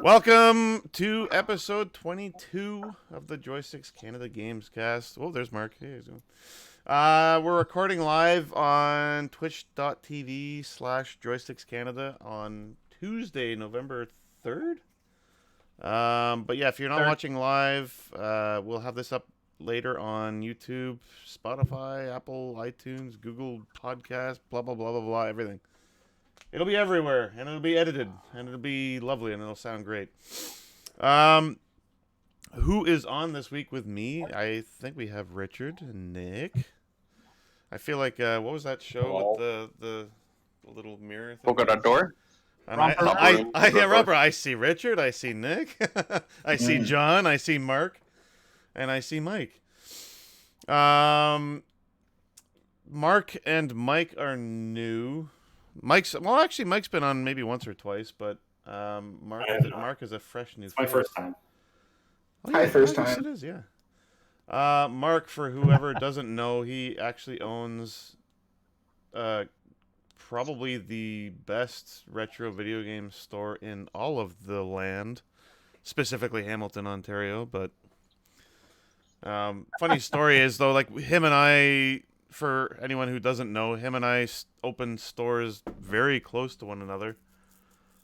Welcome to episode 22 of the Joysticks Canada Games Cast. Oh, there's Mark. Hey, how's it going? We're recording live on twitch.tv/Joysticks Canada on Tuesday, November 3rd. But yeah, if you're not watching live, we'll have this up later on YouTube, Spotify, Apple, iTunes, Google Podcast, blah, blah, blah, blah, blah, everything. It'll be everywhere, and it'll be edited, and it'll be lovely, and it'll sound great. Who is on this week with me? I think we have Richard and Nick. I feel like, what was that show with the little mirror thing? Polka dot door? And I see Richard, I see Nick, I see John, I see Mark, and I see Mike. Mark and Mike are new. Mike's been on maybe once or twice, but Mark is a fresh new. It's my first time. Oh, yeah, first time. It is, yeah. Mark, for whoever doesn't know, he actually owns probably the best retro video game store in all of the land, specifically Hamilton, Ontario. But funny story is, though, like him and I, for anyone who doesn't know, him and I opened stores very close to one another.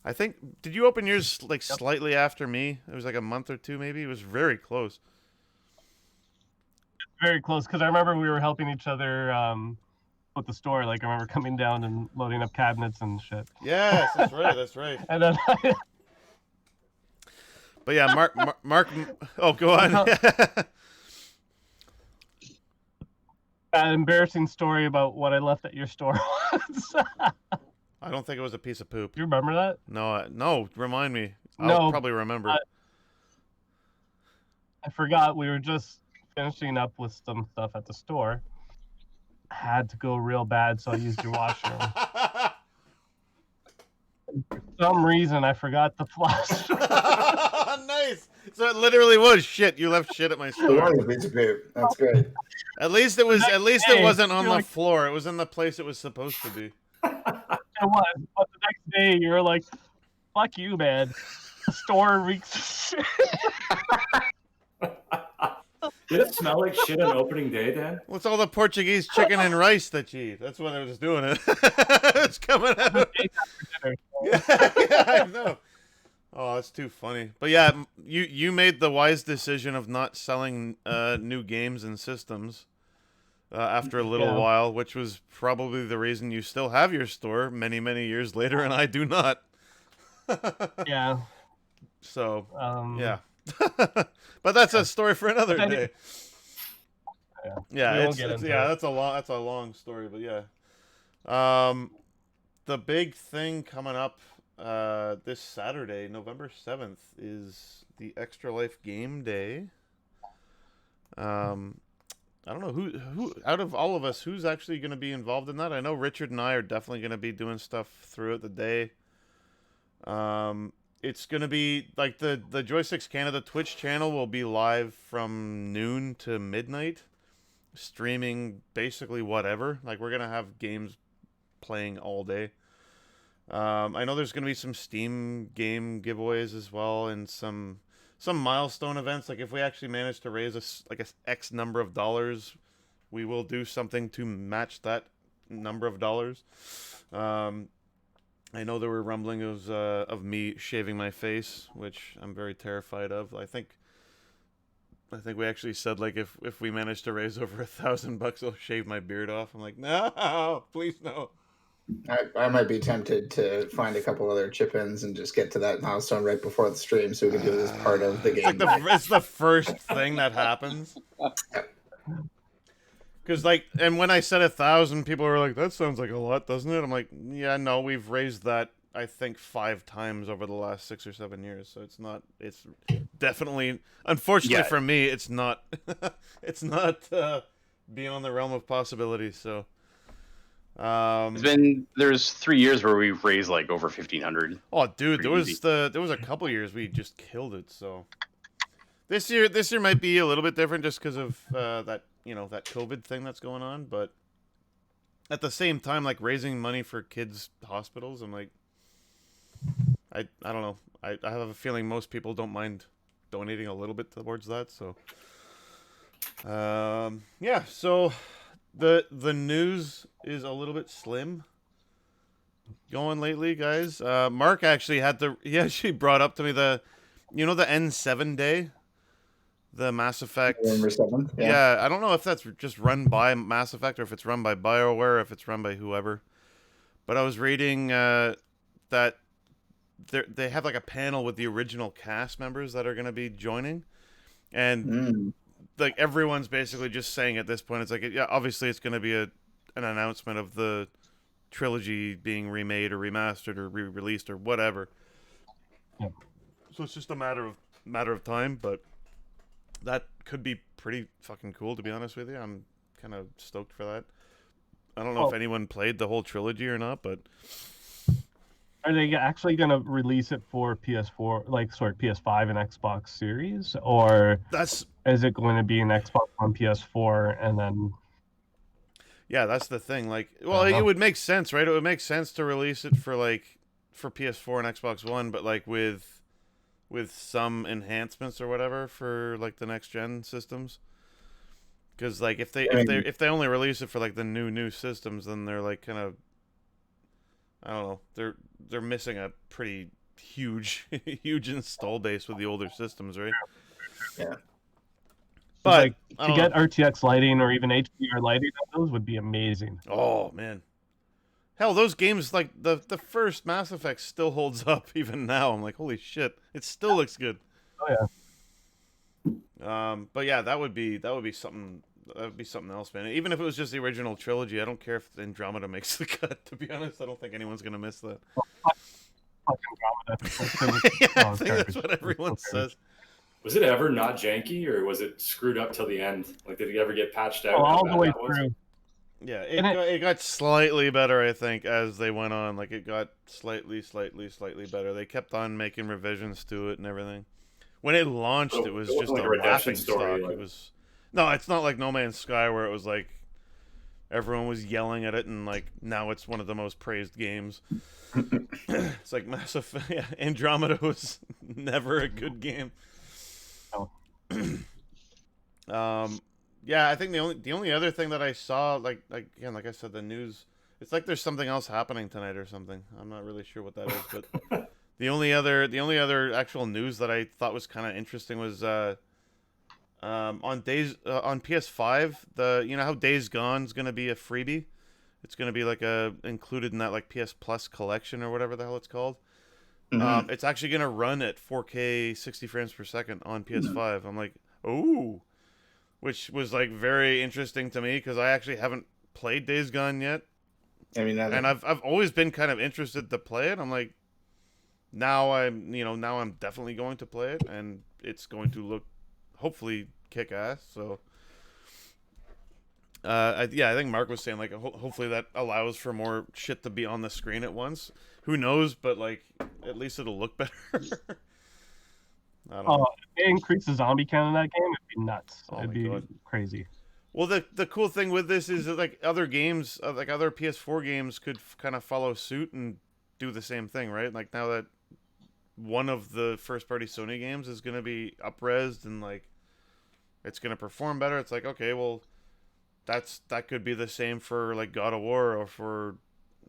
I think, did you open yours like slightly after me? It was like a month or two, maybe. It was very close. Very close, because I remember we were helping each other with the store. Like, I remember coming down and loading up cabinets and shit. Yes, that's right. That's right. And then, but yeah, Mark. Oh, go on. An embarrassing story about what I left at your store once. I don't think it was a piece of poop. You remember that? No. Remind me. I'll probably remember. I forgot. We were just finishing up with some stuff at the store. I had to go real bad, so I used your washroom. For some reason, I forgot the flush. Nice. So it literally was shit. You left shit at my store. That's great. At least it was. At least it wasn't on the floor. It was in the place it was supposed to be. It was. But the next day, you were like, "Fuck you, man. The store reeks of shit." Did it smell like shit on opening day, Dan? What's all the Portuguese chicken and rice that you eat? That's what I was doing. It's coming out. Yeah, I know. Oh, that's too funny. But yeah, you made the wise decision of not selling new games and systems after a little while, which was probably the reason you still have your store many, many years later, and I do not. Yeah. So, yeah. But that's a story for another day. Yeah, that's a long story, but yeah. The big thing coming up this Saturday, November 7th, is the Extra Life Game Day. I don't know who out of all of us who's actually going to be involved in that. I know Richard and I are definitely going to be doing stuff throughout the day. It's going to be like the Joysticks Canada Twitch channel will be live from noon to midnight, streaming basically whatever. Like, we're going to have games playing all day. I know there's going to be some Steam game giveaways as well, and some milestone events. Like, if we actually manage to raise a X number of dollars, we will do something to match that number of dollars. I know there were rumblings of me shaving my face, which I'm very terrified of. I think we actually said, like, if we manage to raise over $1,000, I'll shave my beard off. I'm like, no, please no. I might be tempted to find a couple other chip-ins and just get to that milestone right before the stream so we can do this part of the game. It's the first thing that happens. Because, like, and when I said 1,000, people were like, that sounds like a lot, doesn't it? I'm like, yeah, no, we've raised that, I think, 5 times over the last 6 or 7 years. So it's definitely, unfortunately for me, it's not beyond the realm of possibility. So, there's 3 years where we've raised like over 1,500. Oh, dude, there was a couple years we just killed it. So this year might be a little bit different just because of that COVID thing that's going on. But at the same time, like, raising money for kids' hospitals, I'm like, I don't know. I have a feeling most people don't mind donating a little bit towards that. So, yeah. So the news is a little bit slim going lately, guys. Mark actually he actually brought up to me the N7 day, the Mass Effect. November 7th. Yeah, I don't know if that's just run by Mass Effect or if it's run by BioWare, if it's run by whoever. But I was reading that they have like a panel with the original cast members that are going to be joining, and like everyone's basically just saying at this point, it's like, yeah, obviously it's going to be an announcement of the trilogy being remade or remastered or re-released or whatever. Yeah. So it's just a matter of time, but that could be pretty fucking cool, to be honest with you. I'm kind of stoked for that. I don't know if anyone played the whole trilogy or not, but are they actually going to release it for PS4, PS5 and Xbox Series, or is it going to be an Xbox on PS4 and then? Yeah, that's the thing. Like, well, it would make sense, right? It would make sense to release it for PS4 and Xbox One, but like with some enhancements or whatever for like the next gen systems. Because like if they only release it for like the new systems, then they're like kind of, I don't know, they're missing a pretty huge install base with the older systems, right? Yeah. But to get RTX lighting or even HDR lighting on those would be amazing. Oh man, hell, those games, like the first Mass Effect still holds up even now. I'm like, holy shit, it still looks good. Oh yeah. But yeah, that would be something. That would be something else, man. Even if it was just the original trilogy, I don't care if Andromeda makes the cut. To be honest, I don't think anyone's gonna miss that. Yeah, I think that's what everyone says. Was it ever not janky, or was it screwed up till the end? Like, did it ever get patched out? All the way through. Yeah, it got slightly better, I think, as they went on. Like, it got slightly better. They kept on making revisions to it and everything. When it launched, it was just like a redemption laughing story. stock. It was no, it's not like No Man's Sky where it was like everyone was yelling at it, and like now it's one of the most praised games. It's like Mass Effect. Yeah, Andromeda was never a good game. Oh. Yeah, I think the only other thing that I saw, like I said, the news. It's like there's something else happening tonight or something. I'm not really sure what that is, but the only other actual news that I thought was kind of interesting was on PS5, you know how Days Gone is gonna be a freebie. It's gonna be like included in that like PS Plus collection or whatever the hell it's called. Mm-hmm. It's actually gonna run at 4K 60 frames per second on PS5. I'm like, ooh, which was like very interesting to me because I actually haven't played Days Gone yet. I mean, and I've always been kind of interested to play it. I'm like, now I'm definitely going to play it, and it's going to look hopefully kick ass. So, I think Mark was saying like hopefully that allows for more shit to be on the screen at once. Who knows? But like, at least it'll look better. I don't know. If they increase the zombie count in that game, it'd be nuts. Oh It'd my be God. crazy. Well, the cool thing with this is that like other games, like other PS4 games, could kind of follow suit and do the same thing, right? Like now that one of the first-party Sony games is going to be up-resed and like it's going to perform better, it's like, okay, well, that could be the same for like God of War or for,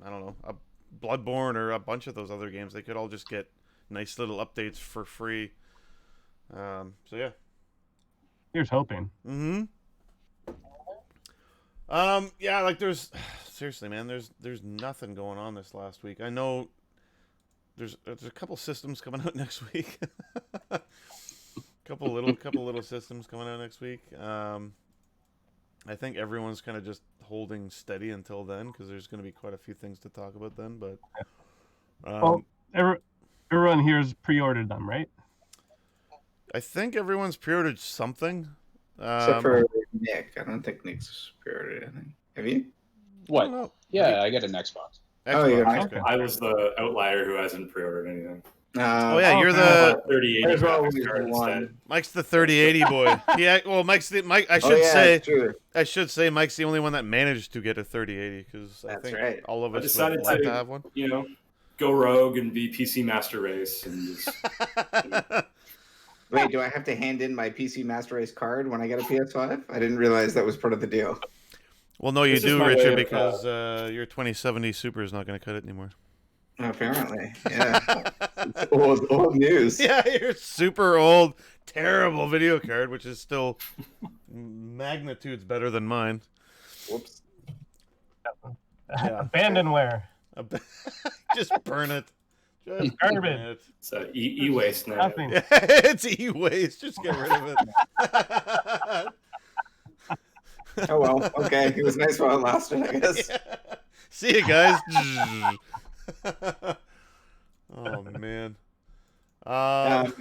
I don't know, a Bloodborne or a bunch of those other games. They could all just get nice little updates for free. So yeah. Here's hoping. Mm-hmm. Yeah, like there's seriously, man, there's nothing going on this last week. I know there's a couple systems coming out next week. couple little systems coming out next week. I think everyone's kind of just holding steady until then because there's going to be quite a few things to talk about then. But well, everyone here's pre-ordered them, right? I think everyone's pre-ordered something. Except for Nick. I don't think Nick's pre-ordered anything. Have you? What? Yeah, I get an Xbox. Oh, yeah. Okay. I was the outlier who hasn't pre-ordered anything. Oh yeah, you're the 3080 There's graphics always card one. instead. Mike's the 3080 boy. Yeah, well, Mike. I should say Mike's the only one that managed to get a 3080 because I That's think right. all of I us would decided like to to have one. You know, go rogue and be PC Master Race and just Wait, do I have to hand in my PC Master Race card when I get a PS5? I didn't realize that was part of the deal. Well, no, you This is do, my way Richard, of, because your 2070 Super is not going to cut it anymore. Apparently, yeah. It's old news. Yeah, your super old, terrible video card, which is still magnitudes better than mine. Whoops. Yeah. Abandonware. Just burn it. Just Garbage. burn it. it's e-waste now. Nothing. Yeah, it's e-waste. Just get rid of it. Oh well, okay. It was nice while it lasted, I guess. Yeah. See you guys. Oh man. I'm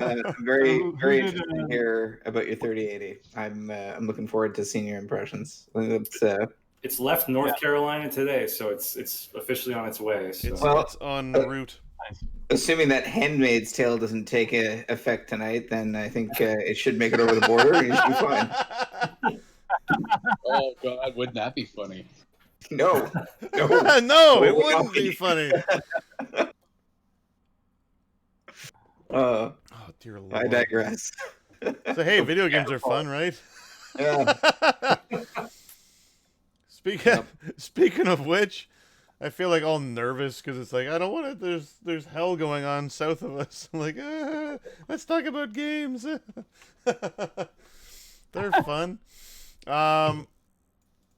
very interested to hear about your 3080. I'm looking forward to seeing your impressions. It's left North Carolina today, so it's officially on its way. So. It's en route. Assuming that Handmaid's Tale doesn't take effect tonight, then I think it should make it over the border and you should be fine. Oh God, wouldn't that be funny? No, no, it wouldn't be funny. Oh, dear Lord. I digress. So hey, video games are fun, right? Yeah. Speaking of which, I feel like all nervous because it's like I don't want to. There's hell going on south of us. I'm like, let's talk about games. They're fun.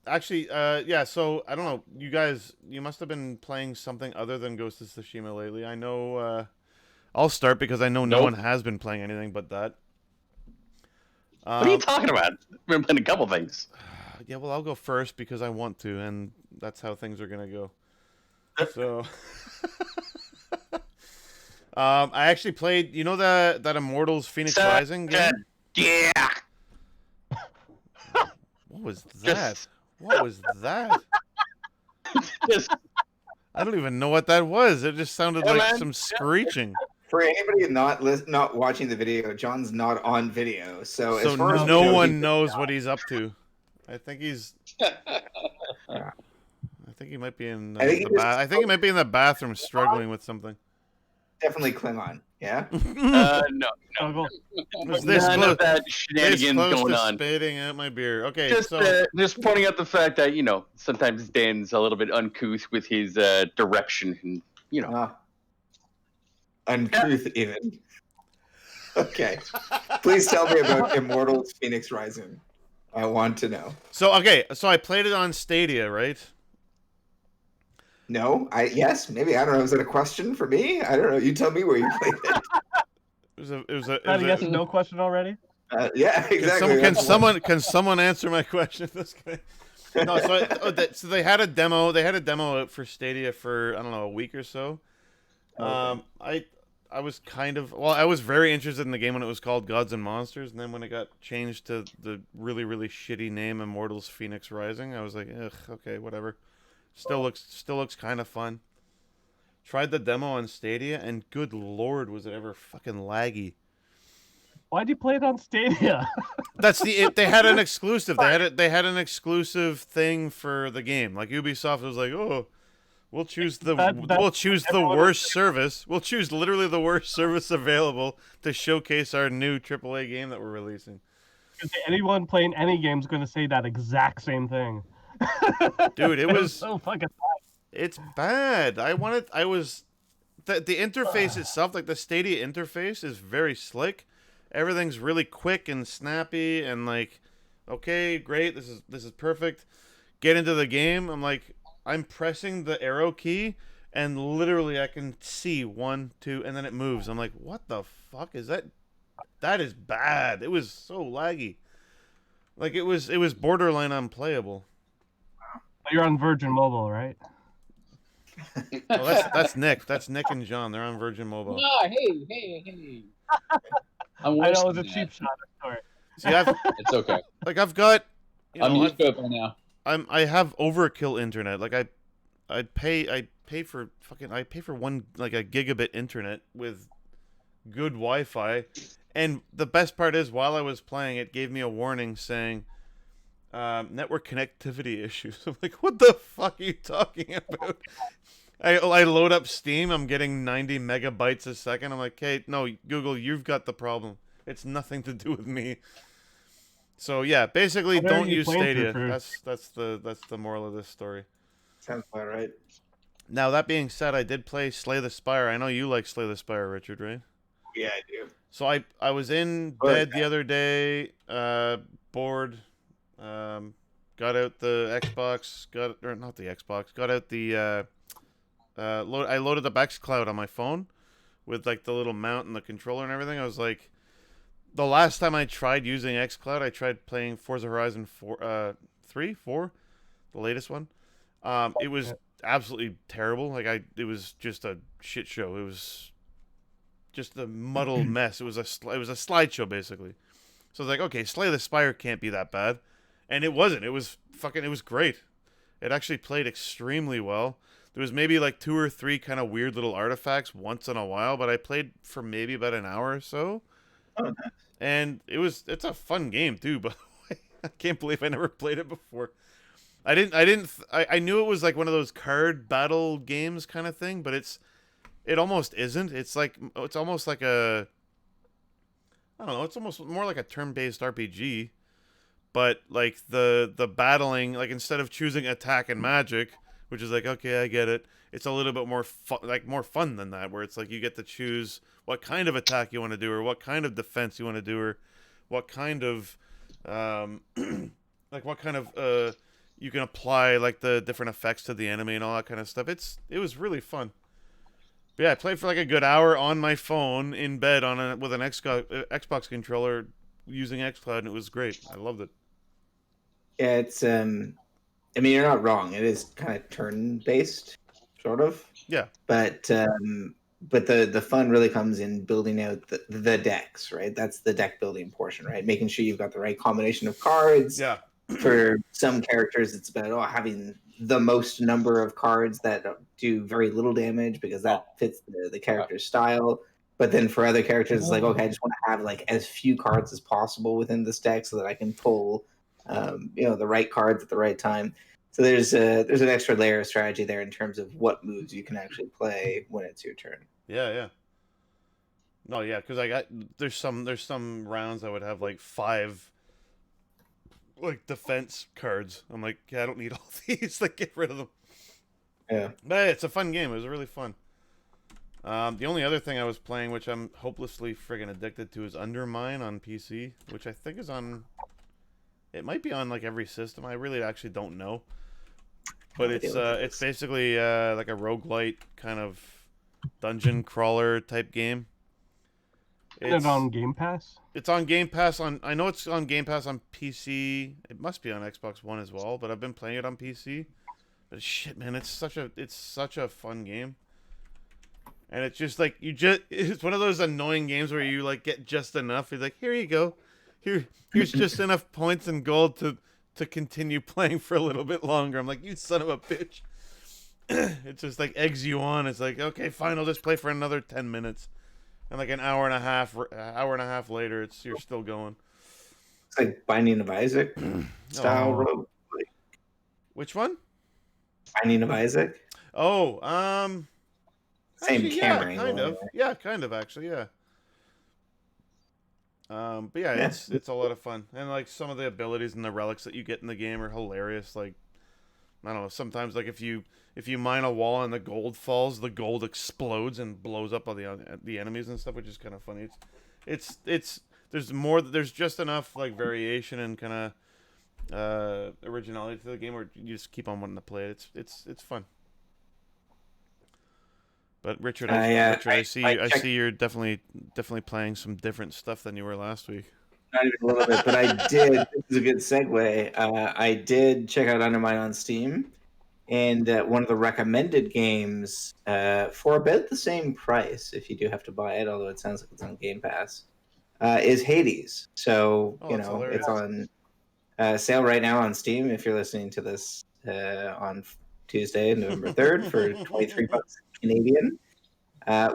Actually, yeah. So I don't know. You guys, you must have been playing something other than Ghost of Tsushima lately. I know. I'll start because I know no one has been playing anything but that. What are you talking about? We've been playing a couple things. Yeah, well, I'll go first because I want to, and that's how things are gonna go. So, I actually played. You know that Immortals Phoenix Rising game? Yeah. What was that? What was that? Just, I don't even know what that was. It just sounded like man. some screeching. For anybody not watching the video, John's not on video, so So as far as no we know, one knows what he's up to. I think he's. I think he might be in. I think he might be in the bathroom struggling with something. definitely Klingon. Yeah. no. Was this None close, of that this shenanigans close going to on. spitting out my beer? Okay, Just, so just pointing out the fact that sometimes Dan's a little bit uncouth with his direction, and Uncouth even. Okay. Please tell me about Immortals Phoenix Rising. I want to know. so I played it on Stadia, right? No, yes, maybe. I don't know. Is it a question for me? I don't know. You tell me where you played it. It was a yes and no question already? Yeah, exactly. Can someone answer my question? This guy. No, so they had a demo. They had a demo out for Stadia for I don't know a week or so. I was I was very interested in the game when it was called Gods and Monsters, and then when it got changed to the really really shitty name Immortals Phoenix Rising, I was like, ugh, okay, whatever. Still looks kind of fun. Tried the demo on Stadia, and good lord, was it ever fucking laggy. Why'd you play it on Stadia? They had an exclusive. They had an exclusive thing for the game. Like Ubisoft was like, oh, we'll choose the worst service. We'll choose literally the worst service available to showcase our new AAA game that we're releasing. Anyone playing any game is going to say that exact same thing. Dude, it was so fucking bad. It's bad. The interface itself, like the Stadia interface, is very slick. Everything's really quick and snappy, and like, okay, great, this is perfect. Get into the game. I'm pressing the arrow key, and literally I can see 1, 2, and then it moves. I'm like, what the fuck is that? That is bad. It was so laggy. Like it was borderline unplayable. You're on Virgin Mobile, right? Well, that's Nick. That's Nick and John. They're on Virgin Mobile. No, hey. I know it was a cheap shot. Sorry. See, It's okay. Like I've got. I'm used to it by now. I have overkill internet. Like I pay for one like a gigabit internet with good Wi-Fi, and the best part is while I was playing, it gave me a warning saying. Network connectivity issues. I'm like, what the fuck are you talking about? I load up Steam. I'm getting 90 megabytes a second. I'm like, hey, no, Google, you've got the problem. It's nothing to do with me. So yeah, basically, What are don't you use playing through Stadia. first? That's the moral of this story. Sounds about right. Now that being said, I did play Slay the Spire. I know you like Slay the Spire, Richard, right? Yeah, I do. So I was in Good. bed the other day, bored. Got out the Xbox. Or not the Xbox. Got out the I loaded the xCloud on my phone with like the little mount and the controller and everything. I was like, the last time I tried using xCloud, I tried playing Forza Horizon 4, the latest one. It was absolutely terrible. Like it was just a shit show. It was just a muddled mess. It was a slideshow basically. So I was like, okay, Slay the Spire can't be that bad, and it wasn't. It was great. It actually played extremely well. There was maybe like 2 or 3 kind of weird little artifacts once in a while, but I played for maybe about an hour or so. Oh, nice. And it's a fun game too, by the way. I can't believe I never played it before. I knew it was like one of those card battle games kind of thing, but it almost isn't. It's almost like a, I don't know, it's almost more like a turn-based RPG, but like the battling, like instead of choosing attack and magic, which is like, okay, I get it. It's a little bit more more fun than that, where it's like you get to choose what kind of attack you want to do, or what kind of defense you want to do, or what kind of like what kind of you can apply like the different effects to the enemy and all that kind of stuff. It was really fun. But yeah, I played for like a good hour on my phone in bed with an Xbox controller using xCloud, and it was great. I loved it. Yeah, it's I mean, you're not wrong. It is kind of turn-based, sort of. Yeah. But the fun really comes in building out the decks, right? That's the deck building portion, right? Making sure you've got the right combination of cards. Yeah. For some characters, it's about having the most number of cards that do very little damage because that fits the character's style. But then for other characters, it's like, okay, I just want to have like as few cards as possible within this deck so that I can pull the right cards at the right time. So there's an extra layer of strategy there in terms of what moves you can actually play when it's your turn. Yeah. No, yeah, because there's some rounds I would have like 5 like defense cards. I'm like, yeah, I don't need all these. Like, get rid of them. Yeah, but hey, it's a fun game. It was really fun. The only other thing I was playing, which I'm hopelessly friggin' addicted to, is Undermine on PC, which I think is on. It might be on like every system. I really actually don't know. But it's basically like a roguelite kind of dungeon crawler type game. Is it on Game Pass? It's on Game Pass I know it's on Game Pass on PC. It must be on Xbox One as well, but I've been playing it on PC. But shit, man, it's such a fun game. And it's just like it's one of those annoying games where you like get just enough. You're like, here you go. Here's just enough points and gold to continue playing for a little bit longer. I'm like, you son of a bitch. It just like eggs you on. It's like, okay, fine, I'll just play for another 10 minutes. And like an hour and a half later, you're still going. It's like Binding of Isaac style rogue. Which one? Binding of Isaac. Oh, same actually, camera. Yeah, kind of. Yeah, kind of actually, yeah. But yeah, it's a lot of fun, and like some of the abilities and the relics that you get in the game are hilarious. Like, I don't know, sometimes like if you mine a wall and the gold falls, the gold explodes and blows up on the enemies and stuff, which is kind of funny. It's there's just enough like variation and kind of originality to the game where you just keep on wanting to play it. It's fun. But Richard, I see you're definitely playing some different stuff than you were last week. Not even a little bit, but I did. This is a good segue. I did check out Undermine on Steam, and one of the recommended games for about the same price, if you do have to buy it, although it sounds like it's on Game Pass, is Hades. So hilarious. it's on sale right now on Steam. If you're listening to this on Tuesday, November 3rd, for $23 Canadian.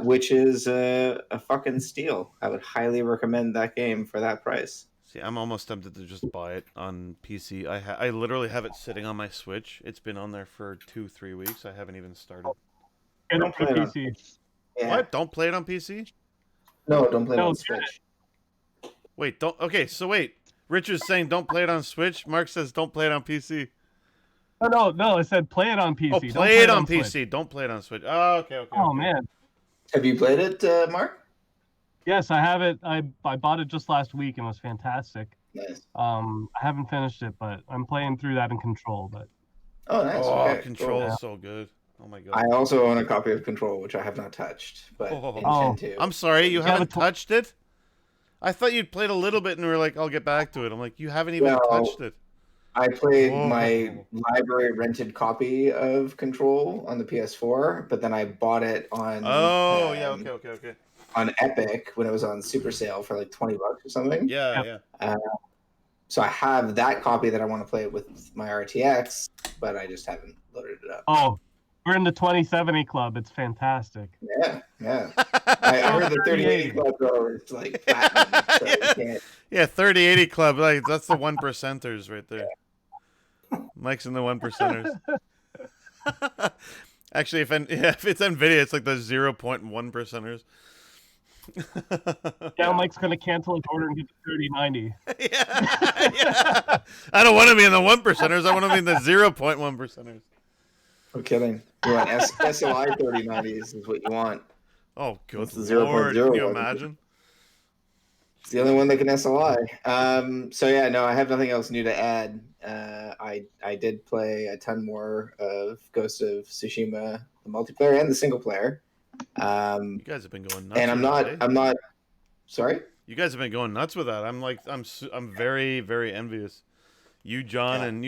Which is a fucking steal. I would highly recommend that game for that price. See, I'm almost tempted to just buy it on PC. I literally have it sitting on my Switch. It's been on there for 2-3 weeks. I haven't even started. Get Don't it for play it on PC. Yeah. What? Don't play it on PC? No, don't play it No, on get Switch. Wait, don't. Okay, so wait. Richard's saying don't play it on Switch. Mark says don't play it on PC. No. I said play it on PC. Oh, Don't play it on Switch. PC. Don't play it on Switch. Oh, okay. Oh Okay. man. Have you played it, Mark? Yes, I have it. I bought it just last week and it was fantastic. Nice. I haven't finished it, but I'm playing through that in Control. But Oh, nice. Oh, Okay, Control cool. is so good. Oh my god. I also own a copy of Control, which I have not touched, but intend to. I'm sorry, you Yeah, haven't but- touched it? I thought you'd played a little bit and were like, I'll get back to it. I'm like, you haven't even Well, touched it. I played Whoa. my library rented copy of Control on the PS4, but then I bought it on Oh, yeah, okay. on Epic when it was on super sale for like $20 or something. Yeah. So I have that copy that I want to play with my RTX, but I just haven't loaded it up. oh, we're in the 2070 club. It's fantastic. Yeah. I heard the 3080 club though is like platinum, so you can't. Yeah, 3080 Club. Like, that's the 1%ers right there. Mike's in the 1%ers. Actually, if it's NVIDIA, it's like the 0.1%ers. Yeah, Mike's gonna cancel his order and get the 3090. yeah. I don't want to be in the 1%ers. I want to be in the 0.1%ers. No kidding. You want SLI 3090s is what you want. Oh, good It's the lord. 0.0 Can you one. imagine? It's the only one that can SLI. So yeah, no, I have nothing else new to add. I did play a ton more of Ghost of Tsushima, the multiplayer and the single player. You guys have been going nuts. And I'm not. Sorry. You guys have been going nuts with that. I'm very, very envious. You, John, and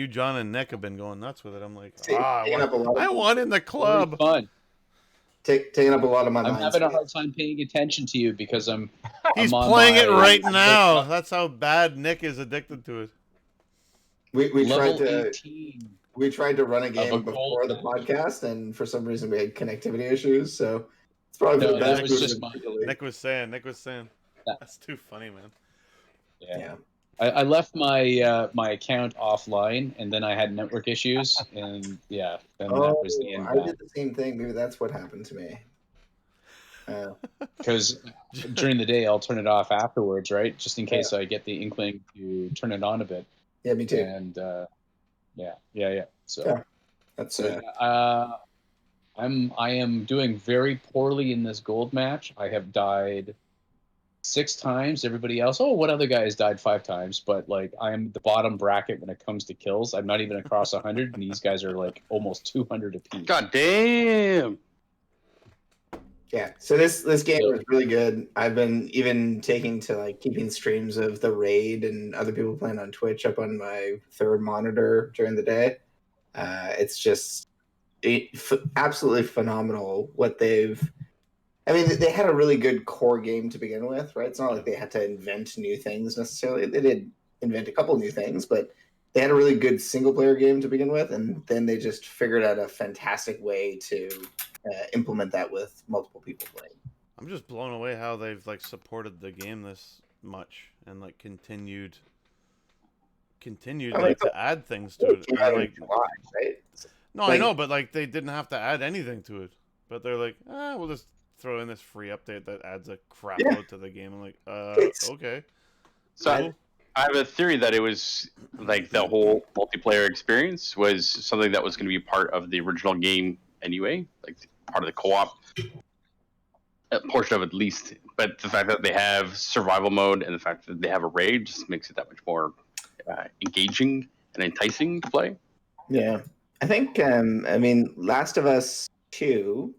Nick have been going nuts with it. I'm like, I want in the club. Very fun. Taking up a lot of my I'm mind having a space. hard time paying attention to you because He's I'm on playing it my- right now. That's how bad Nick is addicted to it. We level tried to 18. we tried to run a a game gold before the match. podcast, and for some reason we had connectivity issues. So it's probably No, the that best. was move just in mine. Italy. Nick was saying. Yeah. That's too funny, man. Yeah. I left my my account offline, and then I had network issues, and then that was the end I of did that. the same thing. Maybe that's what happened to me. Because during the day I'll turn it off afterwards, right? Just in case I get the inkling to turn it on a bit. Yeah, me too. And yeah. So Yeah. That's I am doing poorly poorly in this gold match. I have died 6 times. Everybody else, what other guy has died 5 times? But like, I am the bottom bracket when it comes to kills. I'm not even across 100, and these guys are like almost 200 apiece. God damn. Yeah, so this game was really good. I've been even taking to like keeping streams of the raid and other people playing on Twitch up on my third monitor during the day. It's just absolutely phenomenal what they've. I mean, they had a really good core game to begin with, right? It's not like they had to invent new things necessarily. They did invent a couple new things, but they had a really good single player game to begin with, and then they just figured out a fantastic way to implement that with multiple people playing. I'm just blown away how they've like supported the game this much and like continued like to add things to it. Came And, out in like, July, right? no, I like- know, but like they didn't have to add anything to it. But they're like, we'll just throw in this free update that adds a crap load to the game. I'm like, It's- okay. So Cool. I have a theory that it was like the whole multiplayer experience was something that was going to be part of the original game anyway, like part of the co-op portion of it at least. But the fact that they have survival mode and the fact that they have a raid just makes it that much more engaging and enticing to play. Yeah, I think. I mean, Last of Us 2,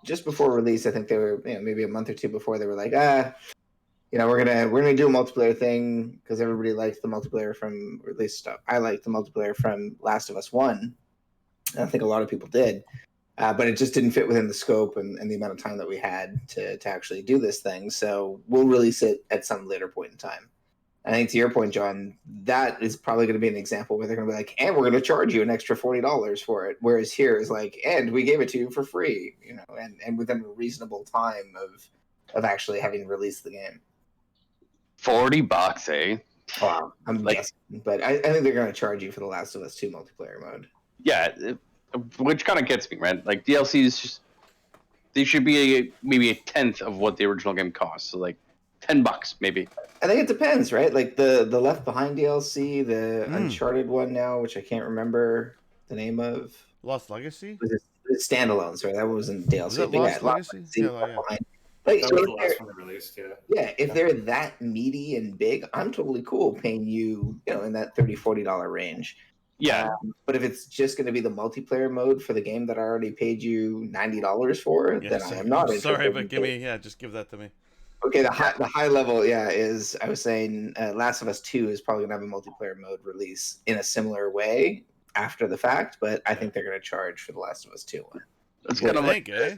just before release, I think they were maybe a month or two before they were like, we're gonna do a multiplayer thing because everybody liked the multiplayer from, or at least I liked the multiplayer from Last of Us 1. I think a lot of people did, but it just didn't fit within the scope and the amount of time that we had to actually do this thing. So we'll release it at some later point in time. I think to your point, John, that is probably going to be an example where they're going to be like, and we're going to charge you an extra $40 for it. Whereas here is like, and we gave it to you for free, and within a reasonable time of actually having released the game. $40, eh? Wow, I'm guessing, but I think they're going to charge you for the Last of Us 2 multiplayer mode. Yeah, which kind of gets me, right? Like DLC is just they should be maybe a tenth of what the original game costs. So like $10 maybe. I think it depends, right? Like the Left Behind DLC, the Uncharted one now, which I can't remember the name of. Lost Legacy? Was it standalone? Sorry, that wasn't DLC. Was it But Lost Legacy? Yeah, Left yeah. Behind. Like, That was the last one they released, yeah. yeah, if they're that meaty and big, I'm totally cool paying you, in that $30-$40 range. Yeah. But if it's just going to be the multiplayer mode for the game that I already paid you $90 for, then I am not interested. Sorry, but just give that to me. Okay, the high level, is I was saying Last of Us 2 is probably gonna have a multiplayer mode release in a similar way after the fact, but I think they're gonna charge for the Last of Us 2 one. That's kind of like eh?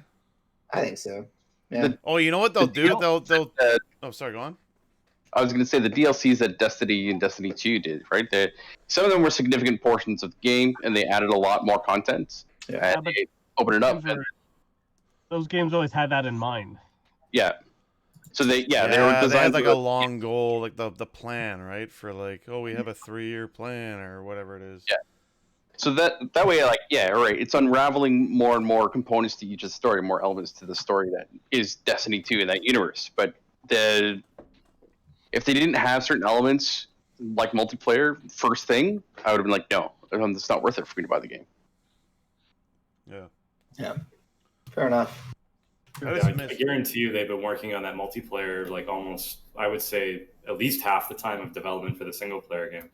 I think so. Yeah. Oh, you know what they'll do? They'll oh, sorry, go on. I was going to say the DLCs that Destiny and Destiny 2 did, right? Some of them were significant portions of the game, and they added a lot more content. Yeah, and they opened it up. Those games always had that in mind. Yeah. So they were designed they had like a long goal, like the plan, right? For like, oh, we have a 3-year plan or whatever it is. Yeah. So that way, like, yeah, right. It's unraveling more and more components to each of the story, more elements to the story that is Destiny 2 in that universe. But if they didn't have certain elements like multiplayer first thing, I would have been like, no, it's not worth it for me to buy the game. Yeah. Yeah. Fair enough. I guarantee you they've been working on that multiplayer like almost, I would say, at least half the time of development for the single player game.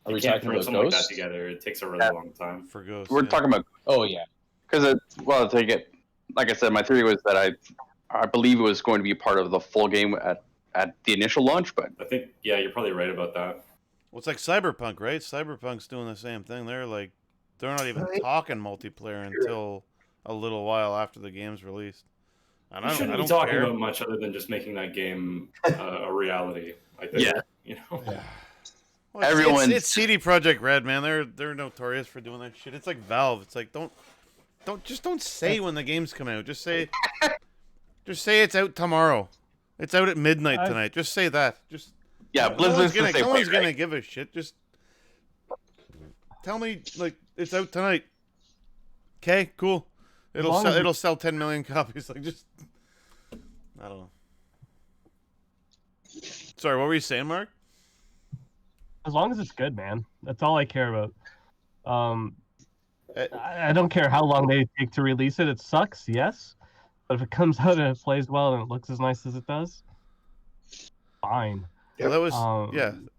Are we can't talking throw about something like Ghost? that together. It takes a really long time. For Ghost. We're talking about, Oh yeah. because like I said, my theory was that I believe it was going to be part of the full game at the initial launch, but I think, yeah, you're probably right about that. Well, it's like Cyberpunk, right? Cyberpunk's doing the same thing. They're not even talking multiplayer until a little while after the game's released. And You I shouldn't don't be talking care. about much other than just making that game a reality. I think, Yeah. you know. Yeah. Well, it's CD Projekt Red, man. They're notorious for doing that shit. It's like Valve. It's like don't say when the games come out. Just say it's out tomorrow. It's out at midnight tonight. Just say that. yeah, no Blizzard's one's gonna give a shit. Just tell me like it's out tonight. Okay, cool. It'll sell 10 million copies. Like just I don't know. Sorry, what were you saying, Mark? As long as it's good, man. That's all I care about. I don't care how long they take to release it. It sucks, yes. But if it comes out and it plays well and it looks as nice as it does, fine. Well, that was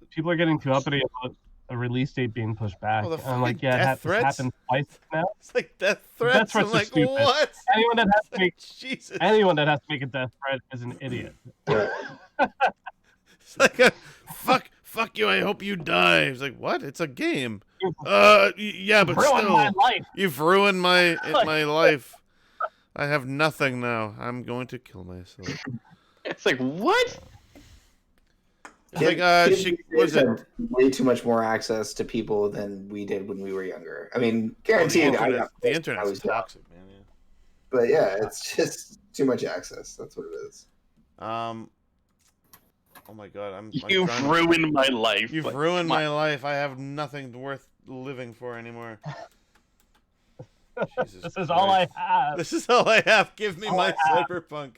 People are getting too uppity about a release date being pushed back. Well, the and I'm like, fucking yeah, death it's threats? happened twice now. It's like death threats. Death threats I'm are like, stupid. what? Anyone that has to make Jesus. anyone that has to make a death threat is an idiot. It's like a fuck you. I hope you die. It's like, what? It's a game. Yeah, but Ruined still, my life. you've ruined my life. I have nothing now. I'm going to kill myself. It's like, what? It's like, was it? Way too much more access to people than we did when we were younger. I mean, guaranteed. The internet's toxic, man. Yeah. But yeah, it's just too much access. That's what it is. Oh my god, You've ruined my life. You've ruined my life. I have nothing worth living for anymore. Jesus This is Christ. all I have. This is all I have. Give me my Cyberpunk.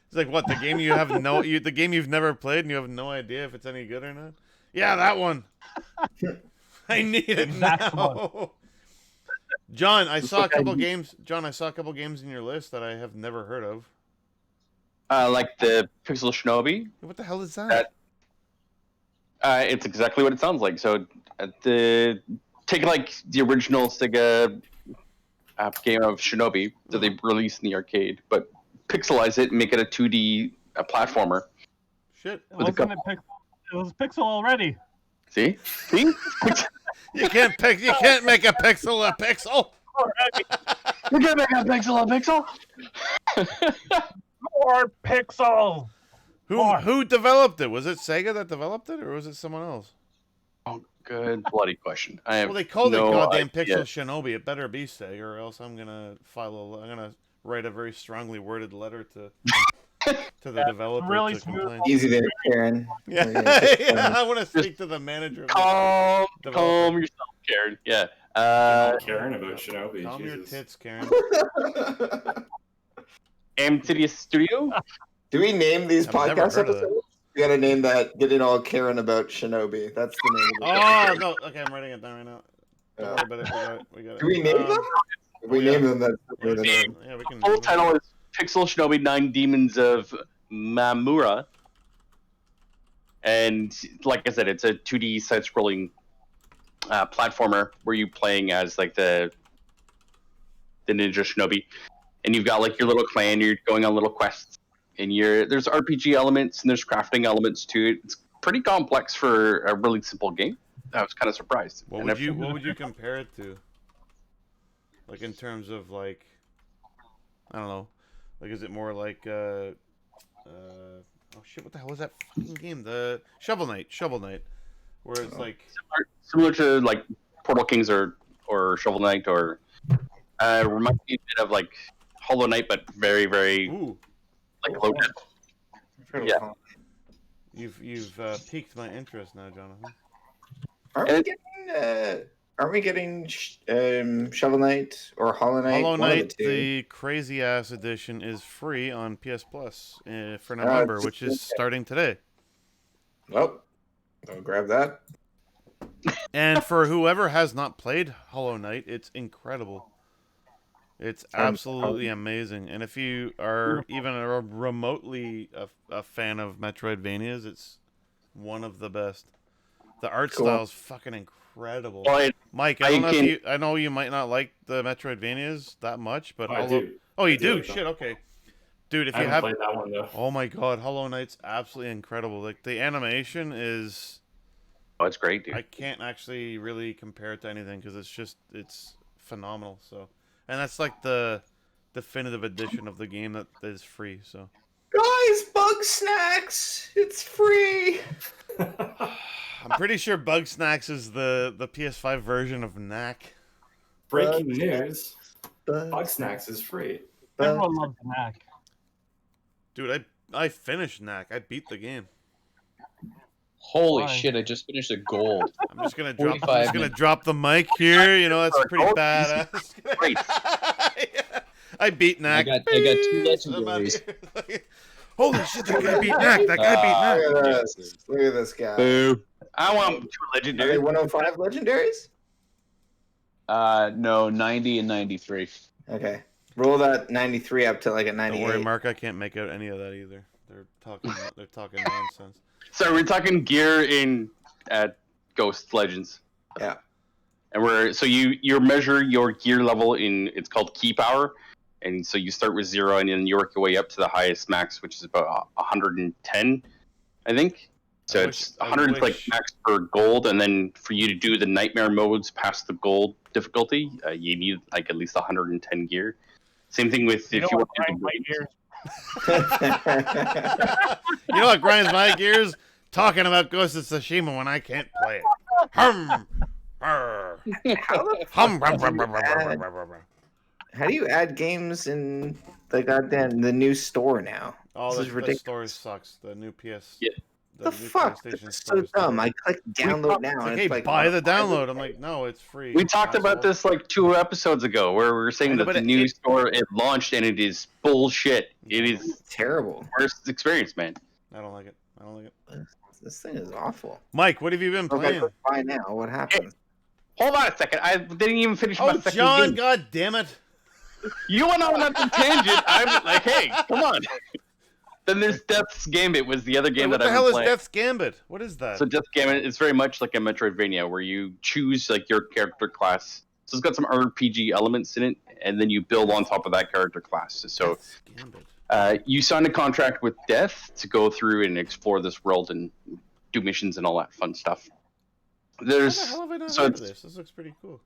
It's like what, the game the game you've never played and you have no idea if it's any good or not? Yeah, that one. I need it now. John, I saw a couple games in your list that I have never heard of. Like the Pixel Shinobi. What the hell is that? It's exactly what it sounds like. So, take like the original Sega game of Shinobi that they released in the arcade, but pixelize it and make it a 2D platformer. Shit. It was Pixel already. See? You can't make a pixel a pixel. You can't make a pixel a pixel. More Pixel. Who developed it? Was it Sega that developed it, or was it someone else? Oh, good bloody question. Well, they called it goddamn Pixel Shinobi. It better be Sega, or else I'm gonna write a very strongly worded letter to the developer. Really to smooth. complain. Easy there, Karen. Yeah, I want to speak to the manager. Calm yourself, Karen. Yeah. Karen about Shinobi. Calm your Jesus. tits, Karen. Amphitheus Studio. Do we name these I've never podcast heard of that. episodes? We gotta name that Getting All Karen About Shinobi. That's the name of the Oh no! Okay, I'm writing it down right now. Don't Yeah. worry about it. We got it. We got it. Do we name them? If we yeah. name them, that's Yeah, the name. yeah, we can. Full name it. title is Pixel Shinobi 9 Demons of Mamura. And like I said, it's a 2D side-scrolling platformer where you're playing as like the ninja shinobi, and you've got like your little clan. You're going on little quests, and there's RPG elements and there's crafting elements to it. It's pretty complex for a really simple game. I was kind of surprised. What would you compare it to? Like in terms of like, I don't know, like is it more like oh shit, what the hell was that fucking game? The Shovel Knight, where it's like similar to like Portal Kings or Shovel Knight, or reminds me a bit of like Hollow Knight, but very like low def. Yeah. You've piqued my interest now, Jonathan. Aren't we getting Shovel Knight or Hollow Knight? Hollow One of Knight, the two. the crazy ass edition, is free on PS Plus for November, which is starting today. Well, I'll grab that. And for whoever has not played Hollow Knight, it's incredible. It's absolutely amazing. And if you are even remotely a fan of Metroidvanias, it's one of the best. The art style is fucking incredible. Well, Mike, I know you might not like the Metroidvanias that much, but I do. Oh, you do? Like Shit, okay. Dude, if I you haven't have played that one though. Oh my god, Hollow Knight's absolutely incredible. Like the animation is Oh, it's great, dude. I can't actually really compare it to anything because it's phenomenal. So, and that's like the definitive edition of the game that is free. So, Guys, Bug Snacks! It's free! I'm pretty sure Bug Snacks is the PS5 version of Knack. Breaking news: Bug Snacks is free. Everyone loves Knack. Dude, I finished Knack. I beat the game. Holy Why? shit! I just finished a gold. I'm just gonna 45 drop the mic here. You know, that's pretty badass. Great. I beat Knack. I got two I'm outta legendaries. here. Holy shit! That guy beat Knack. That guy beat Knack. Look at this. Look at this guy. Boo. I want 2 Are they legendaries. 105 legendaries? No, 90 and 93. Okay. Roll that 93 up to like a 98. Don't worry, Mark. I can't make out any of that either. They're talking nonsense. So we're talking gear in Ghost Legends. Yeah. And you measure your gear level in, it's called key power, and so you start with 0 and then you work your way up to the highest max, which is about 110, I think. So it's 100 like max for gold, and then for you to do the nightmare modes past the gold difficulty, you need like at least 110 gear. Same thing with if you want to do You know what grinds my gears? Talking about Ghost of Tsushima when I can't play it. Hum. Arr. Hum. How do you add games in the new store now? Oh, This is the ridiculous. store sucks. The new PS. Yeah. The new fuck? PlayStation This is store so is dumb. terrible. I click download now, and Okay, it's like buy the download. I'm like, no, it's free. We talked about asshole. this like 2 episodes ago, where we were saying I know, that but the new it- store it launched and it is bullshit. It is terrible. the worst experience, man. I don't like it. This thing is awful. Mike, what have you been Okay, playing? click buy now. What happens? Hold on a second. I didn't even finish my Oh, second John, game. god damn it. You went on that tangent. I'm like, hey, come on. Then there's Death's Gambit was the other game Wait, what that the I've hell been is playing. Death's Gambit? What is that? So Death's Gambit is very much like a Metroidvania where you choose like your character class. So it's got some RPG elements in it, and then you build on top of that character class. So Death's Gambit. you signed a contract with Death to go through and explore this world and do missions and all that fun stuff. How the There's hell have I not so heard of it's- this? This looks pretty cool.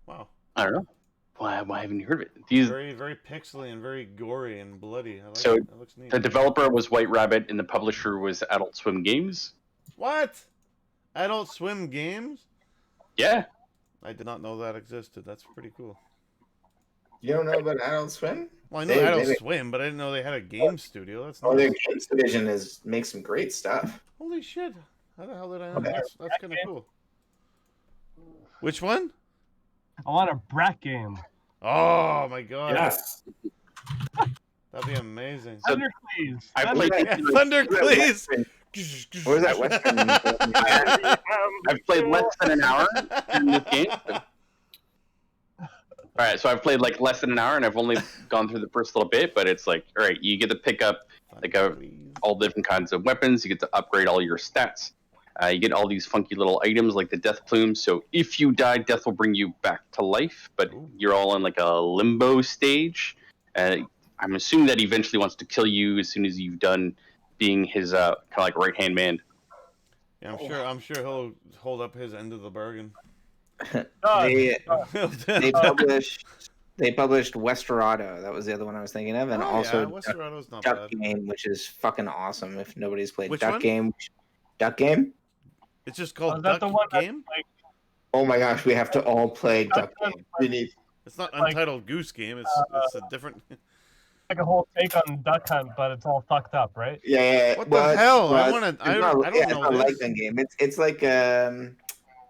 Wow. I don't know. Why haven't you heard of it? These Very, very pixely and very gory and bloody. I like So, it. That looks neat. the developer was White Rabbit and the publisher was Adult Swim Games. What? Adult Swim Games? Yeah. I did not know that existed. That's pretty cool. You don't know about Adult Swim? Well, I know They- Adult they- Swim, but I didn't know they had a game studio. That's Oh, their nice. games division makes some great stuff. Holy shit. How the hell did I know? Okay. That's kind of cool. Which one? I want a brat game. Oh my god. Yes. That'd be amazing. So- Thundercleaves. I played Yeah, Thundercleaves. What was that Western? I've played less than an hour in this game. All right, so I've played like less than an hour, and I've only gone through the first little bit. But it's like, all right, you get to pick up like all different kinds of weapons. You get to upgrade all your stats. You get all these funky little items like the death plume. So if you die, death will bring you back to life. But you're all in like a limbo stage. I'm assuming that he eventually wants to kill you as soon as you've done being his kind of like right hand man. Yeah, I'm sure he'll hold up his end of the bargain. they published Westerado. That was the other one I was thinking of, and also Westerado's not Duck bad. Game, which is fucking awesome. If nobody's played Which Duck one? Game, Duck Game. It's just called Is that Duck the one that's Game. like, Oh my gosh, we have to all play Duck Game. We need. It's not like- Untitled Goose Game. It's a different. like a whole take on Duck Hunt, but it's all fucked up, right? Yeah. What the hell? I want to. It's I not, don't yeah, know it's not like this. that game. It's like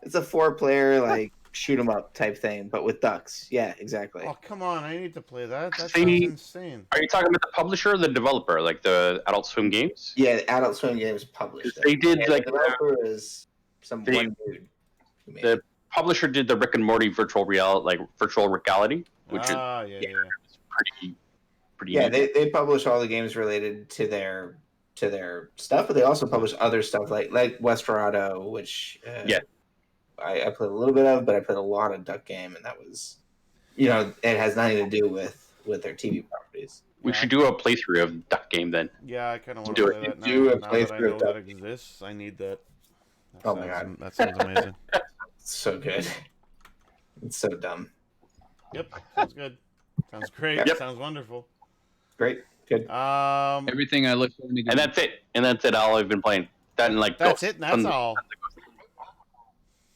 it's a 4-player like shoot 'em up type thing, but with ducks. Yeah, exactly. Oh come on! I need to play that. That See? sounds insane. Are you talking about the publisher or the developer, like the Adult Swim Games? Yeah, Adult Swim Games published it. They did, And like, the developer is one dude. Who made The it. publisher did the Rick and Morty virtual reality, which is Yeah. pretty Yeah, neat. they publish all the games related to their stuff, but they also publish other stuff like Westerado, which Yeah. I played a little bit of, but I played a lot of Duck Game, and that was, it has nothing to do with their TV properties. We should do a playthrough of Duck Game then. Yeah, I kind of want Do to it. play that now. Do a Now that I playthrough know of that Duck. exists, I need that. Oh my God. That sounds amazing. It's so good. It's so dumb. Yep, sounds good. Sounds great. Yep. Sounds wonderful. Great. Good. Everything I look for in a game. And that's it. And that's it. All I've been playing. That and like That's Ghost. it. That's all.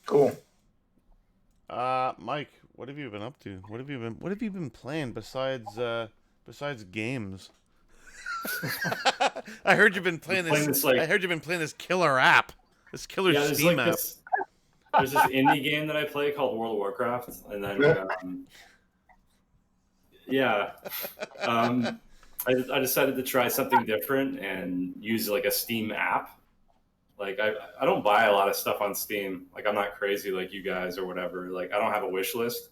Cool. Mike, what have you been up to? What have you been playing besides games? I heard you've been playing this. I heard you've been playing this killer app. This killer There's Steam like app. there's this indie game that I play called World of Warcraft, and then I decided to try something different and use like a Steam app. Like I don't buy a lot of stuff on Steam. Like I'm not crazy like you guys or whatever. Like I don't have a wish list,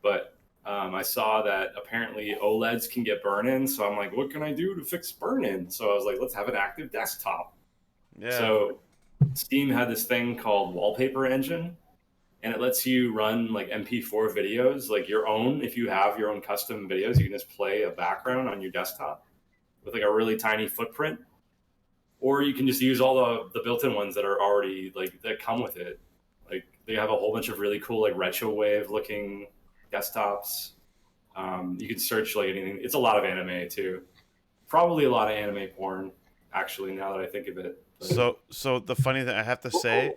but I saw that apparently OLEDs can get burn-in. So I'm like, what can I do to fix burn-in? So I was like, let's have an active desktop. Yeah. So Steam had this thing called Wallpaper Engine, and it lets you run like MP4 videos, like your own. If you have your own custom videos, you can just play a background on your desktop with like a really tiny footprint. Or you can just use all the built-in ones that are already like that come with it. Like they have a whole bunch of really cool like retrowave looking desktops. You can search like anything. It's a lot of anime too. Probably a lot of anime porn, actually, now that I think of it. But... So the funny thing I have to say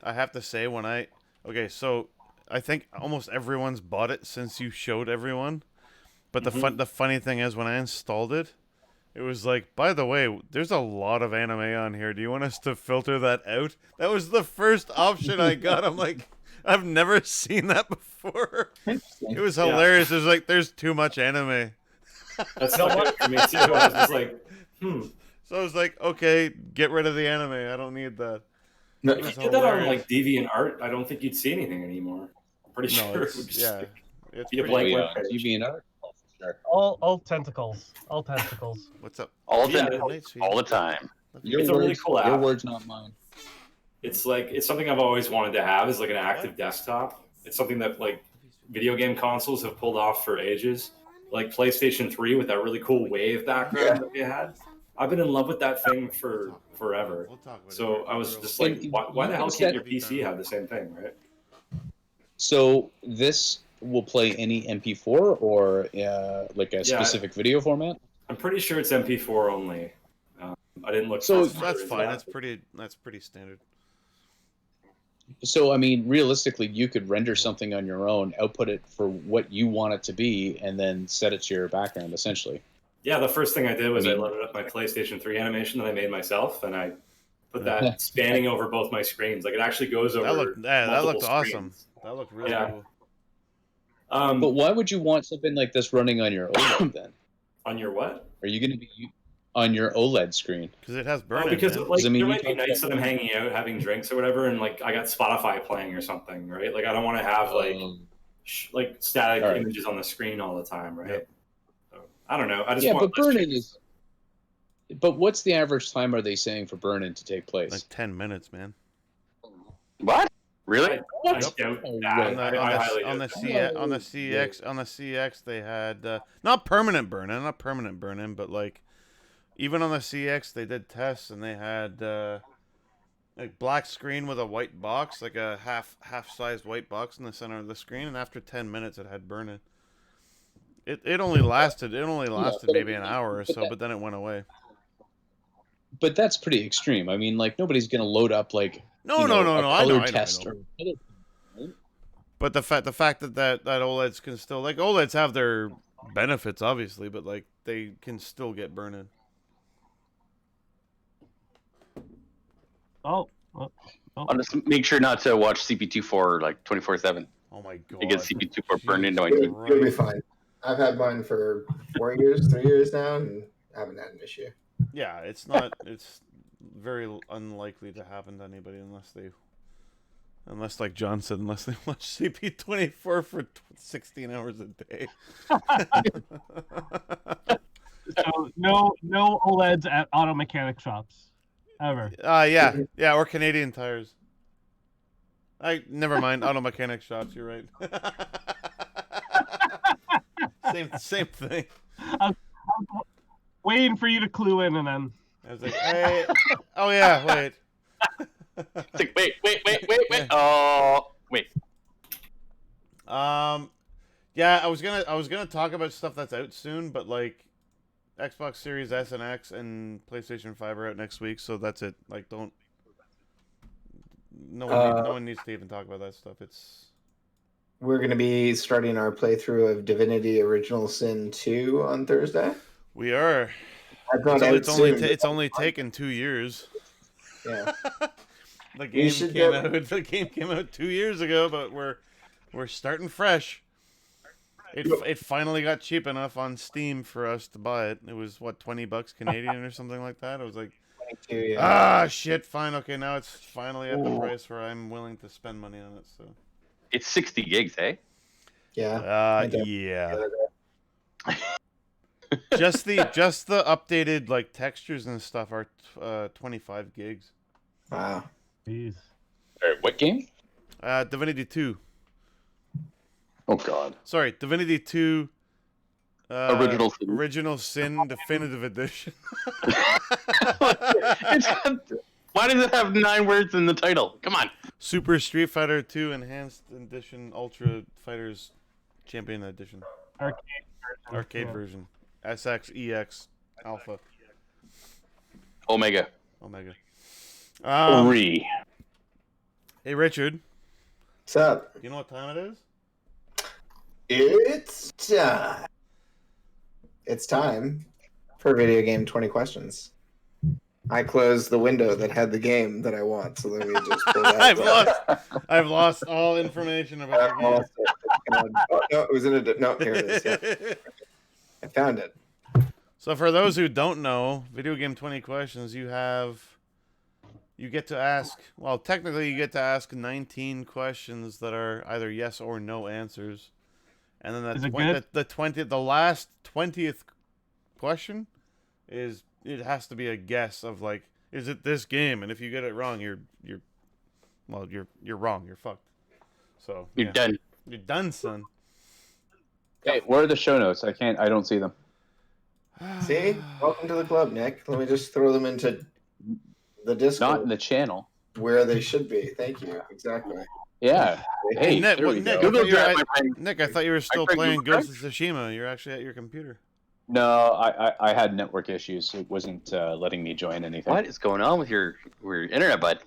so I think almost everyone's bought it since you showed everyone. But the funny thing is when I installed it, it was like, by the way, there's a lot of anime on here. Do you want us to filter that out? That was the first option I got. I'm like, I've never seen that before. It was hilarious. It was like, there's too much anime. That's not good for me too. I was just like, So I was like, okay, get rid of the anime. I don't need that. No, If you did that on like DeviantArt, I don't think you'd see anything anymore. I'm pretty sure it would just it's be a pretty- blank web page. DeviantArt? Oh, for sure. All tentacles. All tentacles. What's up? All Yeah. the time. Your It's words, a really cool your app. words, not mine. It's something I've always wanted to have is like an active desktop. It's something that like video game consoles have pulled off for ages. Like PlayStation 3 with that really cool wave background that they had. I've been in love with that thing for forever. We'll talk about So it. I was just like, why the hell can't your PC have the same thing, right? So this will play any MP4 or like a specific video format? I'm pretty sure it's MP4 only. I didn't look. So That's fine. That's pretty standard. So, I mean, realistically, you could render something on your own, output it for what you want it to be, and then set it to your background, essentially. Yeah, the first thing I did was I loaded up my PlayStation 3 animation that I made myself, and I put that spanning over both my screens. Like it actually goes over. That looked awesome. screens. That looked really Yeah. cool. But why would you want something like this running on your OLED then? On your what? Are you going to be on your OLED screen? Because it has burn-in, because man. like I mean, there you might be talked nights about- that I'm hanging out having drinks or whatever, and like I got Spotify playing or something, right? Like I don't want to have like static All right. images on the screen all the time, right? Yep. So, I don't know. I just Yeah, want but less burn-in changes. is. But what's the average time are they saying for burn-in to take place? Like 10 minutes, man. What? Really? I doubt Oh, that. wait. I highly on the doubt that. CX they had not permanent burn-in, but like even on the CX they did tests and they had like black screen with a white box, like a half-sized white box in the center of the screen, and after 10 minutes it had burn-in. It only lasted maybe an hour or so, but then it went away. But that's pretty extreme. I mean, like nobody's going to load up like No, a I color know. test or But the fact that OLEDs can still, like, OLEDs have their benefits obviously, but like they can still get burn-in. Oh, I'll just make sure not to watch CP24 like 24/7. Oh my god! I get CP24 burned into my Jesus teeth. Christ. You'll be fine. I've had mine for 3 years now, and I haven't had an issue. Yeah, it's not. It's very unlikely to happen to anybody unless like John said, unless they watch CP24 for 16 hours a day. so no OLEDs at auto mechanic shops ever. Yeah, or Canadian Tires. Never mind. Auto mechanic shops. You're right. same thing. I was waiting for you to clue in, and then I was like, hey, oh yeah, wait. It's like, wait. Oh, wait. Yeah, I was gonna talk about stuff that's out soon, but like Xbox Series S and X and PlayStation 5 are out next week, so that's it. Like, no one needs to even talk about that stuff. We're going to be starting our playthrough of Divinity Original Sin 2 on Thursday. We are. I thought It's only taken 2 years. Yeah. The game came out 2 years ago, but we're starting fresh. It finally got cheap enough on Steam for us to buy it. It was what, $20 Canadian or something like that. It was like, 22, yeah. shit, fine, okay, now it's finally at the price where I'm willing to spend money on it. So It's 60 gigs, eh? Yeah. yeah. just the updated like textures and stuff are 25 gigs. Wow. jeez. what game? Divinity 2. Oh God. Sorry, Divinity 2 Original Sin Definitive Edition. Why does it have 9 words in the title? Come on. Super Street Fighter 2 Enhanced Edition Ultra Fighters Champion Edition. Arcade version. SX, EX, Alpha, Omega. 3. Hey, Richard. What's up? Do you know what time it is? It's time. It's time for Video Game 20 Questions. I closed the window that had the game that I want, so let me just pull that. I've lost all information about the game. Oh, no, it was in a... No, here it is. Yeah. I found it. So for those who don't know, Video Game 20 Questions, you get to ask, well, technically you get to ask 19 questions that are either yes or no answers. And then the last 20th question is, it has to be a guess of like, is it this game? And if you get it wrong, you're wrong. You're fucked. So You're done. You're done, son. Hey, where are the show notes? I don't see them. See? Welcome to the club, Nick. Let me just throw them into the Discord. Not in the channel. Where they should be. Thank you. Exactly. Yeah. Hey, Nick, there we Nick, go. Google Drive, my friend. Nick, I thought you were still tried playing Google Ghost of Tsushima. You're actually at your computer. No, I had network issues. It wasn't letting me join anything. What is going on with your internet, bud?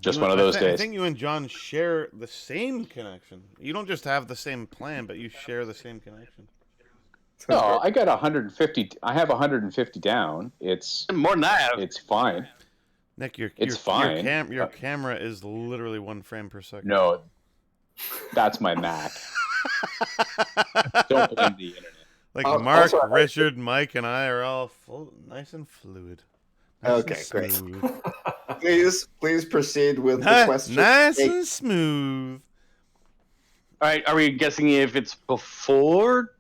Just one of those I days. think you and John share the same connection. You don't just have the same plan, but you share the same connection. No, I got 150. I have 150 down. It's More than that. It's fine. Nick, your fine. Your camera is literally 1 frame per second. No, That's my Mac. Don't blame the internet. Like Oh, Mark, also, Richard, Mike, and I are all nice and fluid. Nice Okay, and great. smooth. Please proceed with the question. Nice Hey, and smooth. All right, are we guessing if it's before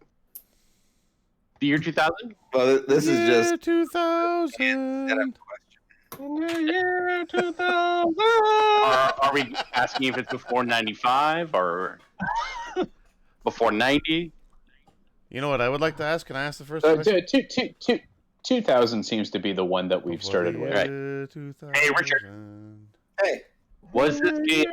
the year 2000? well, this is just 2000. In the year 2000. Are we asking if it's before 95 or before 90? You know what I would like to ask? Can I ask the first question? 2000 seems to be the one that we've Before started the with. year 2000. Hey, Richard. hey. Was this game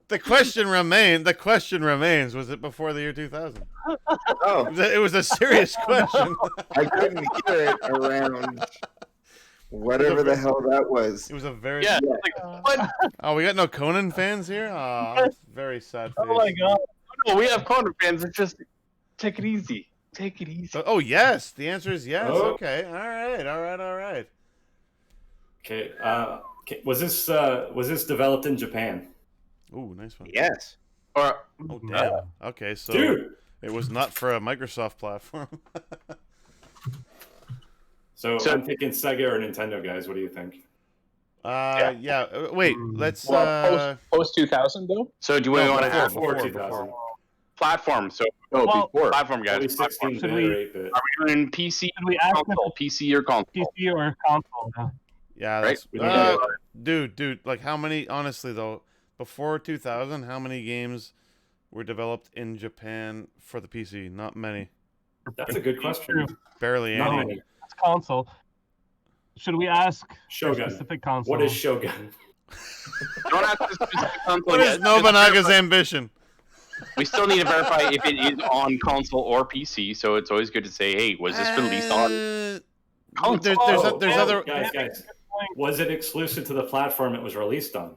The question remains, was it before the year 2000? Oh, It was a serious question. I couldn't hear it around whatever the hell that was. It was a very... Yeah. Yeah. Like, what? Oh, we got no Conan fans here? Oh, very sad face. Oh my god. No, we have Conan fans. It's just take it easy. Take it easy. Oh, yes. The answer is yes. Oh. Okay. All right. Okay. Was this developed in Japan? Ooh, nice one. Yes. Or Oh, damn. Okay, so Dude. it was not for a Microsoft platform. So So- I'm thinking Sega or Nintendo, guys. What do you think? Yeah. Wait, let's... Well, post 2000 though. so do we No, want to before, ask Before before, 2000. platform? So Oh, before. platform guys. 2016 Should bit we- or 8-bit. Are we doing PC Should we ask if console? PC or console? it's PC or console? Yeah. Yeah, Right? that's... We don't know. dude, like how many... Honestly, though, before 2000, how many games were developed in Japan for the PC? Not many. That's a good question. Barely Not any. many. It's console. Should we ask for Shogun. specific console? What is Shogun? Don't ask the specific console What is yet. Nobunaga's ambition? We still need to verify if it is on console or PC. So it's always good to say, hey, was this released on console? There's other... Guys. Was it exclusive to the platform it was released on?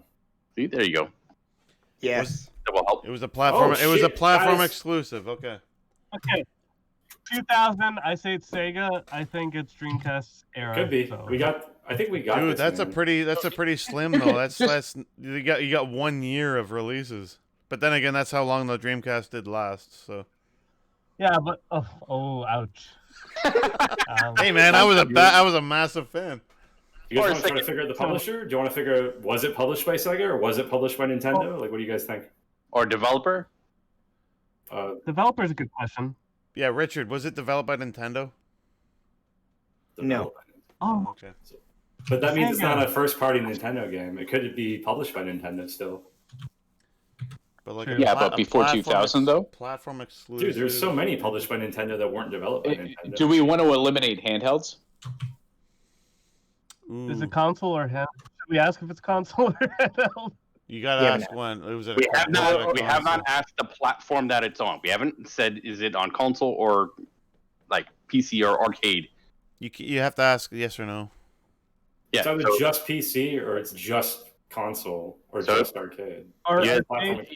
See, there you go. Yes. That will help. It was a platform. Oh, it was a shit, platform guys. exclusive. Okay. Okay. 2000. I say it's Sega. I think it's Dreamcast era. Could be. So. I think we got Dude, this, that's man. a pretty slim though. That's you got 1 year of releases. But then again, that's how long the Dreamcast did last. So. Yeah, but ouch. Hey man, I was a massive fan. You guys Or want to try to Sega. figure out the publisher? Do you want to figure out, was it published by Sega or was it published by Nintendo? Like, what do you guys think? Or developer? Developer is a good question. Yeah, Richard, was it developed by Nintendo? No. Oh, Okay. But that means it's Sega. not a first-party Nintendo game. It could be published by Nintendo still. But like True. Yeah, but before 2000 though. Platform exclusive. Dude, there's so many published by Nintendo that weren't developed by Nintendo. Do we want to eliminate handhelds? is Ooh, it console or handheld? Should we ask if it's console or handheld? you gotta Yeah, ask when. It was. We have not asked the platform that it's on. We haven't said is it on console or like PC or arcade. You have to ask yes or no. Yeah. It's either so- just PC or it's just console or So- just arcade. Or Yeah, platform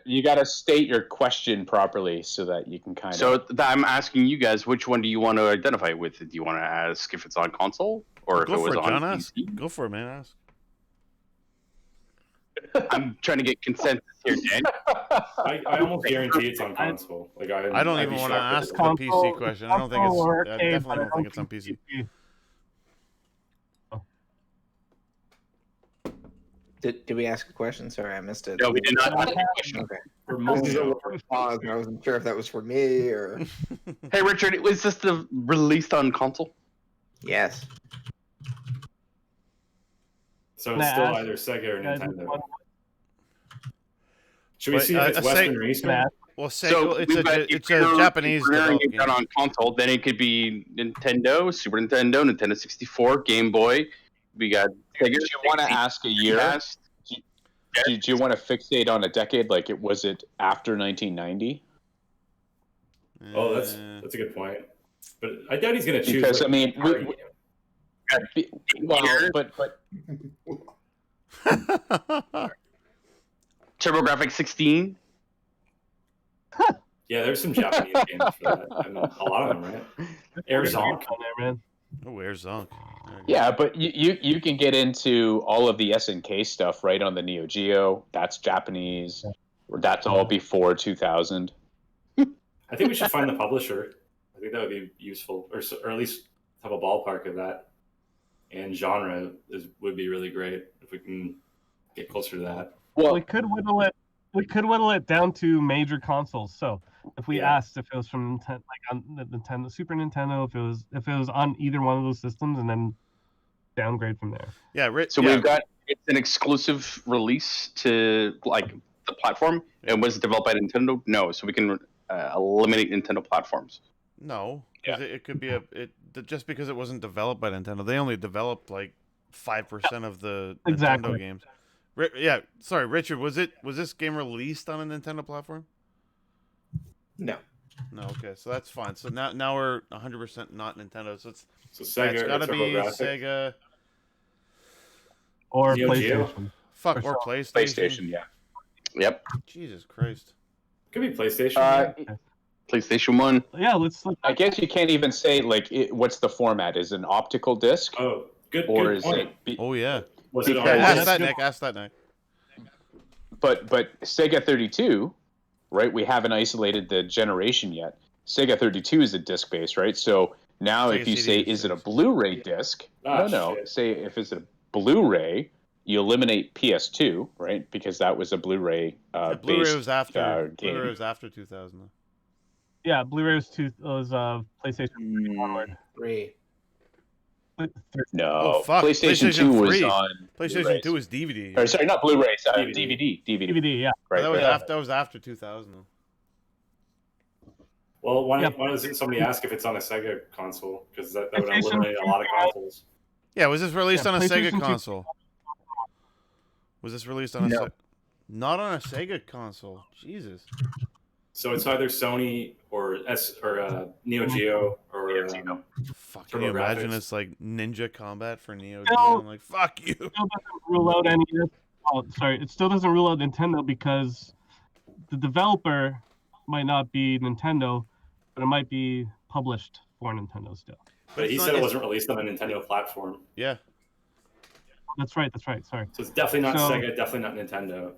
You got to state your question properly so that you can kind of. So I'm asking you guys, which one do you want to identify with? Do you want to ask if it's on console or if Go it for was it, on John. Ask. PC? Go for it, man. Ask. I'm trying to get consensus here, Dan. I almost guarantee it's on console. Like I don't I'd even be want to shocked if ask it the wasn't. PC question. I don't think Console or it's. I arcade, definitely but don't think it's on PC. Did we ask a question? Sorry, I missed it. No, we did not ask the question. Okay. For This most is a of little pause, and I wasn't sure if that was for me or. Hey, Richard, was this the released on console? Yes. So Can it's I still ask either Sega or Guys, Nintendo. Should we Wait, see if it's a Western Sega- or Eastern? Matt? Well, Sega, So it's we've got- a if you're Japanese comparing developed it down game. on console, then it could be Nintendo, Super Nintendo, Nintendo 64, Game Boy. We got Sega. Do you want to ask a year? Dreamcast. Do you want to fixate on a decade? Like, was it after 1990? Oh, that's a good point. But I doubt he's going to choose. Because, like, I mean, party game. well, but TurboGrafx 16. Yeah, there's some Japanese games for that. I mean, a lot of them, right? Air Zonk. on there, man. Oh, where's Zonk? Yeah, but you can get into all of the SNK stuff right on the Neo Geo. That's Japanese. That's all before 2000. I think we should find the publisher. I think that would be useful, or at least have a ballpark of that. And genre would be really great if we can get closer to that. Well, we could whittle it. We could whittle it down to major consoles. So if we asked if it was from like on the Nintendo, Super Nintendo, if it was on either one of those systems, and then downgrade from there. Yeah, So we've got it's an exclusive release to like the platform. And was it developed by Nintendo? No, so we can eliminate Nintendo platforms. No, because it could be just because it wasn't developed by Nintendo. They only developed like 5% of the Nintendo games. Yeah, sorry, Richard. Was this game released on a Nintendo platform? No. No. Okay, so that's fine. So now we're 100% not Nintendo. So Sega. It's got to be Sega or Neo Geo? PlayStation. or PlayStation. PlayStation, yeah. Yep. Jesus Christ. Could be PlayStation. PlayStation 1. Yeah, let's. I guess you can't even say like what's the format? Is it an optical disc? Oh, good. Or good is point. it? Oh yeah. Was it on? Ask that, Nick. Ask that, Nick. But Sega 32, right? We haven't isolated the generation yet. Sega 32 is a disc base, right? So now Sega if you CD say, is it a Blu-ray disc? No. Shit. Say if it's a Blu-ray, you eliminate PS2, right? Because that was a Blu-ray Blu-ray was after. game. Blu-ray was after 2000. Though. Yeah, Blu-ray was PlayStation 3 onward. 3. No, Oh, fuck. PlayStation 2 was 3. on PlayStation Blu-rays. 2 was DVD. Or sorry, not Blu-rays, DVD. DVD. DVD, yeah. Right. That was right. after. That was after 2000. Though. Well, why Yep. doesn't somebody ask if it's on a Sega console? Because that would eliminate a lot of consoles. Yeah, was this released on a Sega PlayStation 2. console? Was this released on a No. not on a Sega console? Jesus. So it's either Sony or Neo Geo or Fuck, can you Turbo imagine Graphics. it's like Ninja Combat for Neo No. Geo? I'm like, fuck you. Still doesn't rule out any. Oh, sorry, it still doesn't rule out Nintendo because the developer might not be Nintendo, but it might be published for Nintendo still. But he It's said not- it wasn't released on a Nintendo platform. Yeah. That's right. Sorry. So it's definitely not So- Sega, definitely not Nintendo.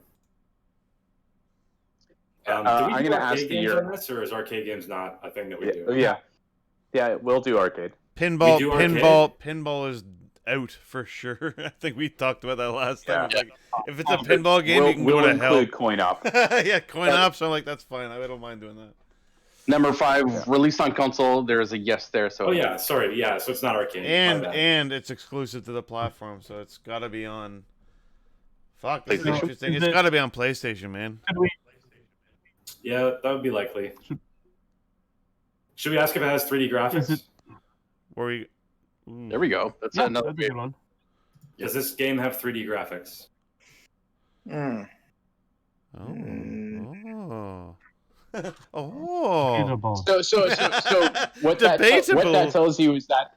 Do we I'm do gonna ask arcade the games year. on this, or is arcade games not a thing that we do? Yeah, we'll do arcade. Pinball, We do pinball is out for sure. I think we talked about that last time. Yeah. Like, if it's a pinball game, you can we'll go to hell. include coin op. Yeah, coin up. So I'm like, that's fine. I don't mind doing that. Number 5, released on console. There's a yes there. So Oh yeah, sorry, yeah. So it's not arcade. My And bad. and it's exclusive to the platform, so it's got to be on. Fuck, this is PlayStation? interesting. Is It's it- got to be on PlayStation, man. Yeah, that would be likely. Should we ask if it has 3D graphics? Is it- Where we? Ooh. there we go. That's Yeah, another. that'd be a good one. Does this game have 3D graphics? Mm. Oh. Oh. Debatable. So what that Debatable. tells you is that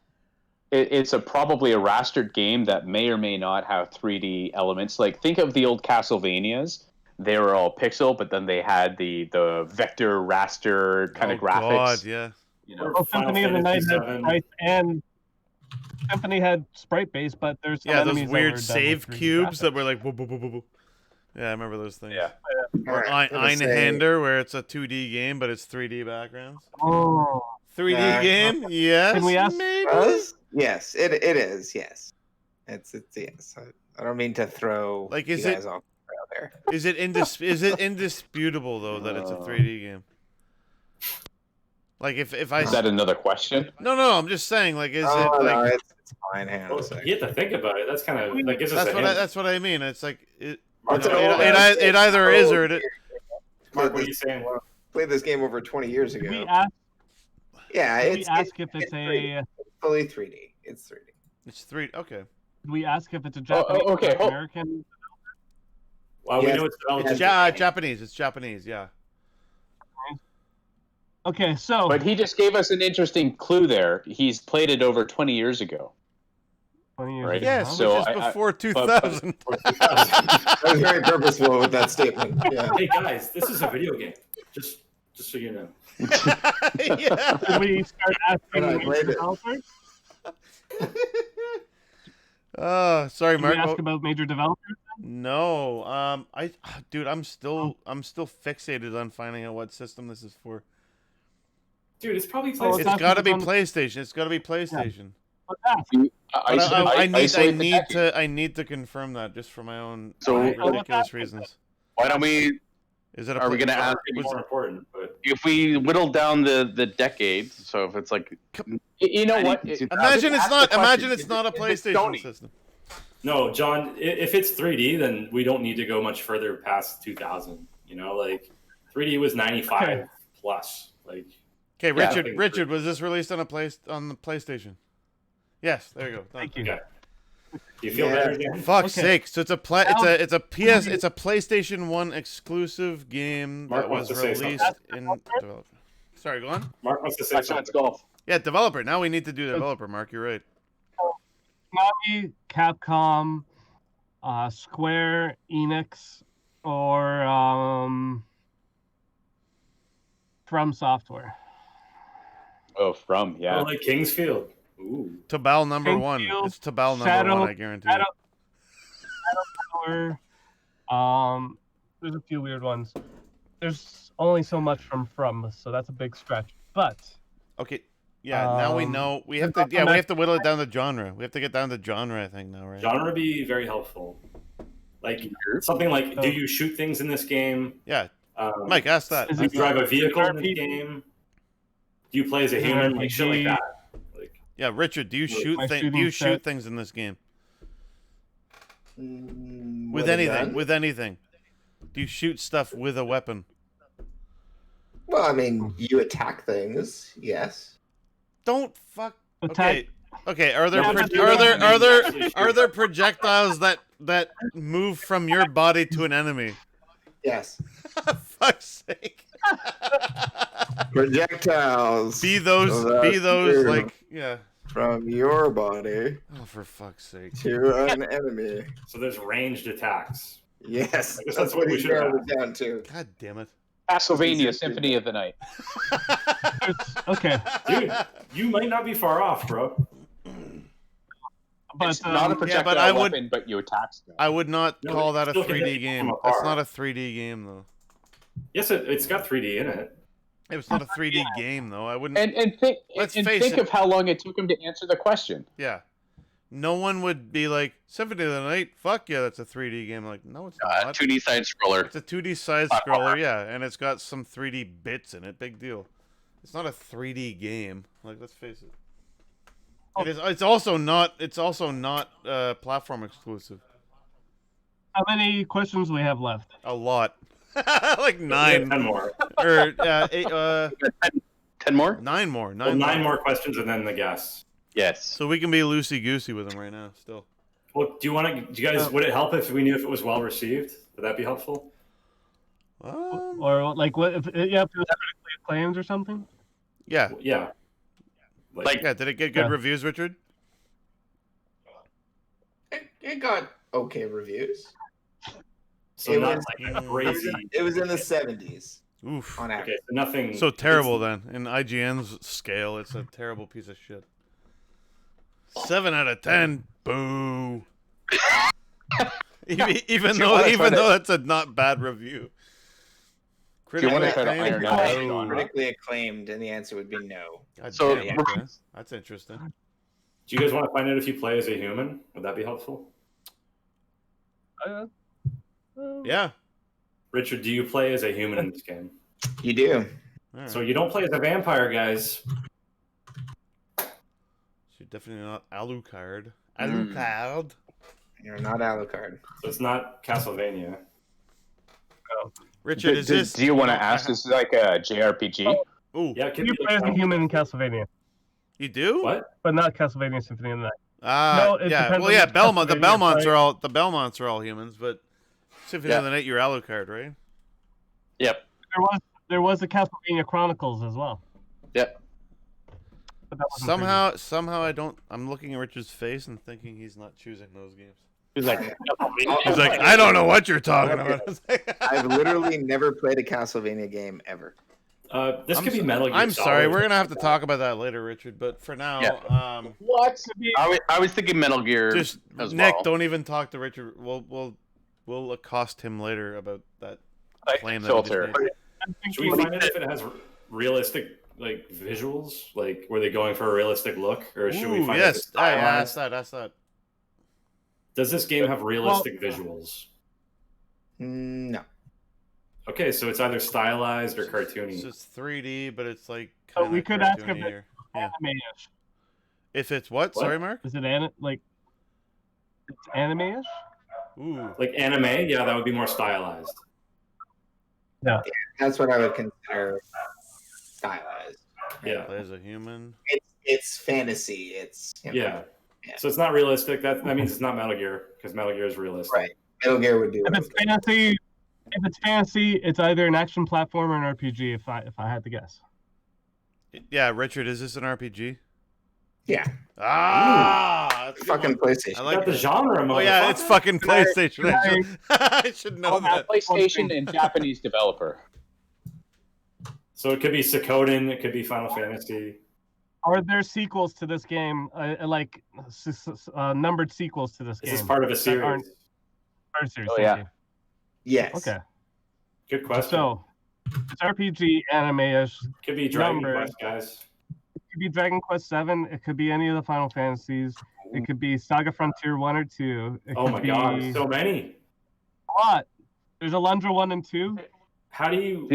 it's probably a rastered game that may or may not have 3D elements. Like think of the old Castlevanias. They were all pixel, but then they had the vector raster kind of graphics. God, yeah. You know, Or Well, Final Symphony of the Night Fantasy had VII. sprite and Symphony had sprite based, but there's some Yeah, those enemies that weird were done save with 3D cubes that graphics. were like, boo, boo, boo, boo, boo. Yeah, I remember those things. Yeah. Or Alright, I'm gonna say- Einhander, where it's a 2D game, but it's 3D backgrounds. Oh, 3D Yeah. game? Yes. Can we ask- Maybe. Yes, it is. Yes, it's yes. I don't mean to throw Like, you is it- guys off the trail there. Is it indisputable though that it's a 3D game? Like if I is that another question? no, I'm just saying like is Oh, it no, like it's fine. Hang on Well, a second. you have to think about it. That's kind of that gives us a hint. that's what I mean. It's like it It's it, an old it, ass it either game. is or it. Mark, what are you saying? Played this game over 20 years Did we ago. ask, Yeah, did we it's ask if it's it's 3D. a? fully 3D. It's 3D. It's 3. Okay. Did we ask if it's a Japanese okay, or American? Well, we Yes. know it's developed in Japanese. It's Japanese. Yeah. Okay, so But he just gave us an interesting clue there. He's played it over 20 years ago. 20 years Right. ago, Yes. huh? So which is I- before 2000. I was very purposeful with that statement. Yeah. Hey guys, this is a video game. Just Just so you know. Yeah. Should we start asking I major blame it. developers? Sorry, Should we Mark. ask Oh, about major developers? no. Dude, I'm still fixated on finding out what system this is for. Dude, it's probably Oh, PlayStation. It's not- got to be on- PlayStation. It's got to be PlayStation. Let's ask. But I isolate the decade. I need to confirm that just for my own So- ridiculous reasons. Why don't we? Is it a Are we gonna ask? It's more important, but If we whittle down the decade, so if it's like, You know what? Imagine it's Ask the not. question. Imagine it's Is not a it PlayStation Sony? system. no, John. If it's 3D, then we don't need to go much further past 2000. You know, like 3D was 95 Okay. plus. Like, Okay, Yeah. Richard, was this released on the PlayStation? Yes, there you go. Done. Thank you. okay. Do you feel Yeah. better, Dan? Fuck's Okay. sake! So it's a PlayStation 1 exclusive game Mark that wants was to say released something. in development. Sorry, go on. Mark wants to say That's something. golf. Yeah, developer. Now we need to do developer. Mark, you're right. Konami, Capcom, Square, Enix, or From Software. Oh, from Oh, yeah. like Kingsfield. Ooh. Tabal number one. Kingsfield, It's Tabal number Shadow- one. I guarantee. Shadow Power. There's a few weird ones. There's only so much from, so that's a big stretch. But Okay. Yeah. Now we know. We have to. Yeah, we have to whittle it down to genre. We have to get down to genre. I think now, right? Genre would be very helpful. Like something like, do you shoot things in this game? Yeah. Mike, ask that. Is Do you it drive a vehicle in this RPG? game? Do you play as a Is it human? Like shit like RPG? that. Like, Yeah, Richard, do you shoot My things? Do shooting you shoot set- things in this game? With With a anything? gun? With anything? Do you shoot stuff with a weapon? Well, I mean, you attack things, yes. Don't fuck. Attack. Okay. Are there No, pro- but you are don't there have are to there actually are shoot. there projectiles that move from your body to an enemy? Yes. Fuck's sake. Projectiles. Be those That's true. like yeah. From your body Oh, for fuck's sake. to an enemy. so there's ranged attacks. Yes. I guess That's what we he should narrowed have. it down to. God damn it. Castlevania Symphony of the Night. Okay, Dude, you might not be far off, bro. but It's not a projectile but I would- weapon, but you attack stuff. I would not No, call it that a still can 3D hit you game. from That's afar. not a 3D game though. Yes, it's got 3D in it. It was not a 3D game though. I wouldn't. And think Let's and face think it. of how long it took him to answer the question. Yeah. No one would be like, Symphony of the Night, fuck yeah, that's a 3D game. Like, no, it's not. 2D side scroller. It's a 2D side scroller, yeah, and it's got some 3D bits in it. Big deal. It's not a 3D game. Like, let's face it. It is. It's also not. Platform exclusive. how many questions do we have left? A lot. Like 9 10 more. or 10 more? 9 more. Well, 9 9 more. more questions and then the guess. Yes. So we can be loosey goosey with them right now. Still. Well, do you guys, would it help if we knew if it was well received? Would that be helpful? Or like what? If you have to critically acclaimed or something? Yeah. Yeah. Like, Yeah. Did it get good Yeah. reviews, Richard? It got okay reviews. so it not was- like crazy. It was in the 70s Oof. on average. Okay, so nothing. So terrible then. In IGN's scale, it's a terrible piece of shit. 7 out of 10. Boo. even you wanna try though it's a not bad review. you wanna Critically try to acclaimed? iron out that No. genre? Critically acclaimed, and the answer would be no. God So, damn, yeah. okay. That's interesting. Do you guys want to find out if you play as a human? Would that be helpful? Yeah. Richard, do you play as a human in this game? You do. All right. So you don't play as a vampire, guys. So definitely not Alucard. Mm. Alucard. You're not Alucard. So it's not Castlevania. Richard, is this? Do you want to ask? This is like a JRPG. Ooh, Yeah, can You you play as a human in Castlevania, you do? What? but not Castlevania Symphony of the Night. No, it yeah. depends Well, on yeah. the Belmont. The Castlevania, Belmonts right? are all. The Belmonts are all humans, but Symphony of Yeah. the Night, you're Alucard, right? Yep. There was the Castlevania Chronicles as well. Yep. But that wasn't Somehow I don't. I'm looking at Richard's face and thinking he's not choosing those games. He's like, He's like, I don't know what you're talking about. I've literally never played a Castlevania game ever. This I'm could be so- Metal Gear I'm sorry, Solid. we're gonna have to talk about that later, Richard. But for now, What? I was thinking Metal Gear just as Nick, well. don't even talk to Richard. We'll accost him later about that Like, claim that filter. he just made. Should we find out if it has realistic like visuals? Like, were they going for a realistic look, or should we Ooh, find out if yes, it's that's stylized? that. Does this game have realistic visuals? No. Okay, so it's either stylized or cartoony. So it's 3D, but it's like So kind of we could ask if cartoony. it's Yeah. anime-ish. If it's what? Sorry, Mark. Is it it's anime-ish? Ooh, Like anime, yeah, that would be more stylized. That's what I would consider stylized. Yeah, plays a human. It's fantasy. It's yeah. Yeah. So it's not realistic. That means it's not Metal Gear because Metal Gear is realistic. Right. Metal Gear would do If it. it's fantasy, it's either an action platform or an RPG. If I had to guess. Yeah, Richard, is this an RPG? Yeah. That's a good Fucking one. PlayStation. I You like got the that. genre. Oh yeah, it's motherfucker. fucking PlayStation. I should know that. PlayStation and Japanese developer. So it could be Suikoden. It could be Final Fantasy. Are there sequels to this game? Numbered sequels to this Is game? this part of a that aren't series? part of a series? Oh, Thank yeah. you. Yes. Okay. Good question. So it's RPG, anime-ish. Could be Dragon number. Quest, guys. It could be Dragon Quest 7. It could be any of the Final Fantasies. It could be Saga Frontier 1 or 2. It Oh could my be god, there's so many. what? There's Alundra 1 and 2. How do you?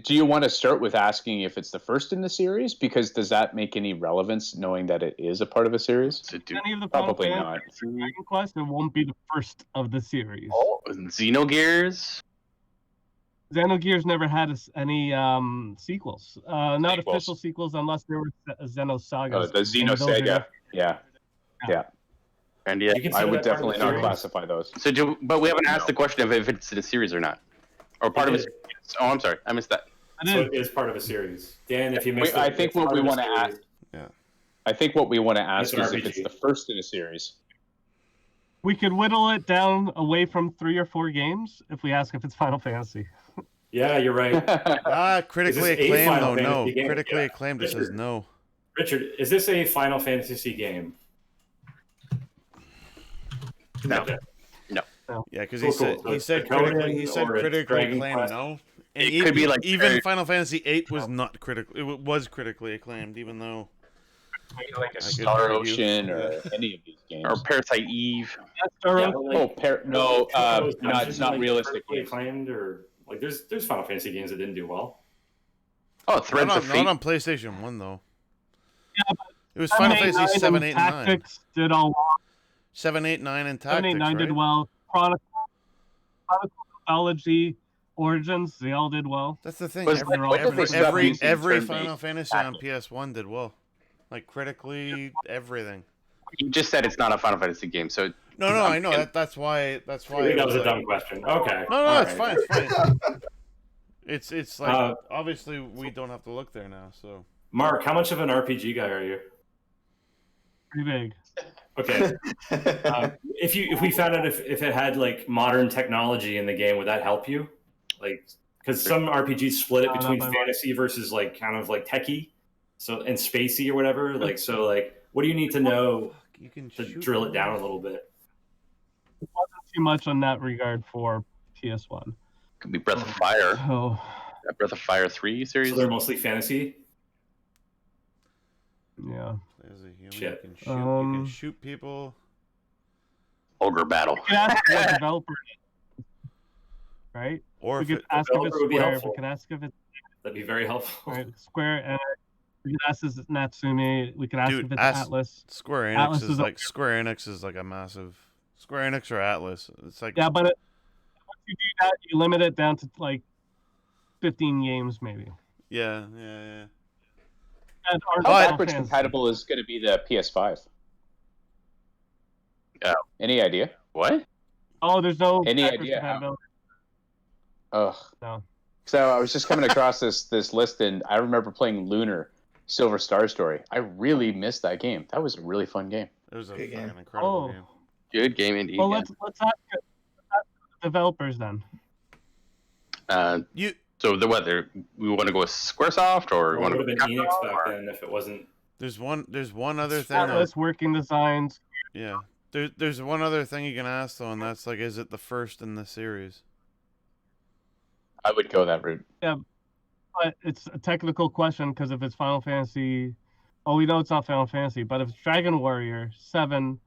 Do you want to start with asking if it's the first in the series? Because does that make any relevance, knowing that it is a part of a series? So do Any of the Final Probably Fantasy not. or Dragon Quest, it won't be the first of the series. Xenogears? Xenogears never had any sequels. Not Sequels. official sequels unless there were Xenosagas. Oh, the And those are Xenosaga. different. Yeah. And yeah, You consider I would that part of definitely the not series? classify those. so but we haven't asked the question of if it's in a series or not, or part of a It series. Oh, I'm sorry, I missed that. It So is. it is part of a series. Dan, if you missed I it, think it's what part we of a want to series. ask. I think what we want to ask It's an is if it's RPG. the first in a series. We could whittle it down away from 3 or 4 games if we ask if it's Final Fantasy. Yeah, you're right. Critically Is this a acclaimed Final though. No, Fantasy game? critically Yeah. acclaimed. It says Richard. no. Richard, is this a Final Fantasy game? No. Okay. Yeah, because Cool, he said cool. So he it's said Suikoden critically he said or it's critically Dragon acclaimed. Quest? No, It could be like even very- Final Fantasy VIII was not critical. It was critically acclaimed, even though Like a could Star argue. Ocean Yeah. or any of these games. Or Parasite Eve. Yeah, but like, No, those no, it's dungeons, not like, realistic critically games. acclaimed, or like there's Final Fantasy games that didn't do well. Oh, Threads not of on, Fate. not on PlayStation 1 though. Yeah, It was Final 7, 8, Fantasy 9, 7, and 8, and 9. Tactics did all well. 7, 8, 9, and 7, 8, Tactics, 9 right? did well. Chronicle Mythology, Origins, they all did well. That's the thing. Was- Every what did they stop every, using every turn-based Final Fantasy on tactics? PS1 did well. Like critically, everything. You just said it's not a Final Fantasy game, so No, I know that's why. That's why. I think it that was a like- dumb question. Okay. No, All it's right. fine. It's fine. It's like Uh, obviously we don't have to look there now. So Mark, how much of an RPG guy are you? Pretty big. Okay. If we found out if it had like modern technology in the game, would that help you? Like, because some RPGs split it No, between not by fantasy versus like kind of like techie, so and spacey or whatever. Like, so like, what do you need to know you can to shoot drill it them. down a little bit? It wasn't too much on that regard for PS1. could be Breath of Fire. Oh, That Breath of Fire 3 series. So they're mostly fantasy. yeah. There's a human. Shit. You can shoot. You can shoot people. Ogre Battle. We could ask what developer it is, right? Or We if could it, ask if it's developer would be Square. helpful. We could ask if it's That'd be very helpful. right, Square. And we could ask if it's Natsume. We could ask Dude, if it's ask- Atlas. Square Enix Atlas is is a- like Square Enix is like a massive Square Enix or Atlas. It's like Yeah, but once you do that, you limit it down to like 15 games, maybe. yeah. And How But- backwards compatible is going to be the PS5? Any idea? What? Oh, there's no Any backwards idea how- compatibility. Ugh. No. So I was just coming across this list, and I remember playing Lunar Silver Star Story. I really missed that game. That was a really fun game. It was a Good fucking game. incredible Oh. game. Good game indeed. Well, yeah. let's ask the developers then. Uh, You So we want to go with SquareSoft, or we Or want it to would have go been with Enix Capcom, back or- then if it wasn't. There's one other thing. Atlas working designs. Yeah. There's one other thing you can ask though, and that's like, is it the first in the series? I would go that route. But it's a technical question because if it's Final Fantasy, we know it's not Final Fantasy. But if it's Dragon Warrior 7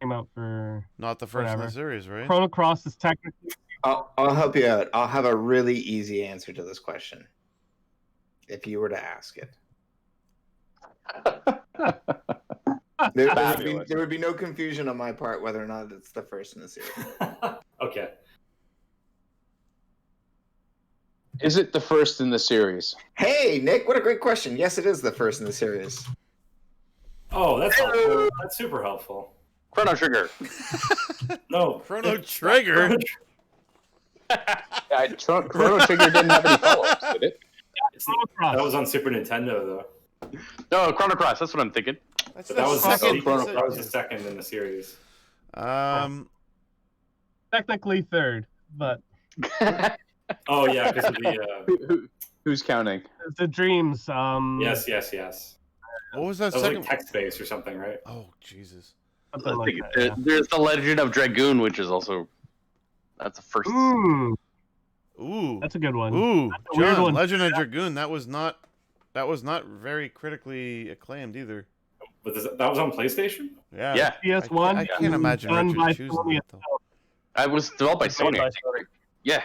came out for Not the first in Whatever. the series, right? Chrono Cross is technically I'll help you out. I'll have a really easy answer to this question. If you were to ask it, Fabulous. there would be no confusion on my part whether or not it's the first in the series. Okay. Is it the first in the series? Hey, Nick, what a great question. Yes, it is the first in the series. Oh, that's helpful. That's super helpful. Chrono Trigger. No. Chrono Trigger. Yeah, Chrono Trigger didn't have any follow-ups, did it? Chrono Cross. That was on Super Nintendo, though. No, Chrono Cross. That's what I'm thinking. That's But that was the second. the that was the second in the series. Technically third, but Oh yeah, because of the Who's counting? the dreams. yes. What was that That was second? like text based or something, right? Oh Jesus. something I like think that, yeah. There's the Legend of Dragoon, which is also that's the first. Ooh, Ooh. that's a good one. Ooh. That's a weird John, one. Legend of Dragoon. That was not very critically acclaimed either. But that was on PlayStation. Yeah. Yeah, PS1. I can't imagine done Richard by choosing Sony that, though. it was developed by Sony. I by think, right? Yeah.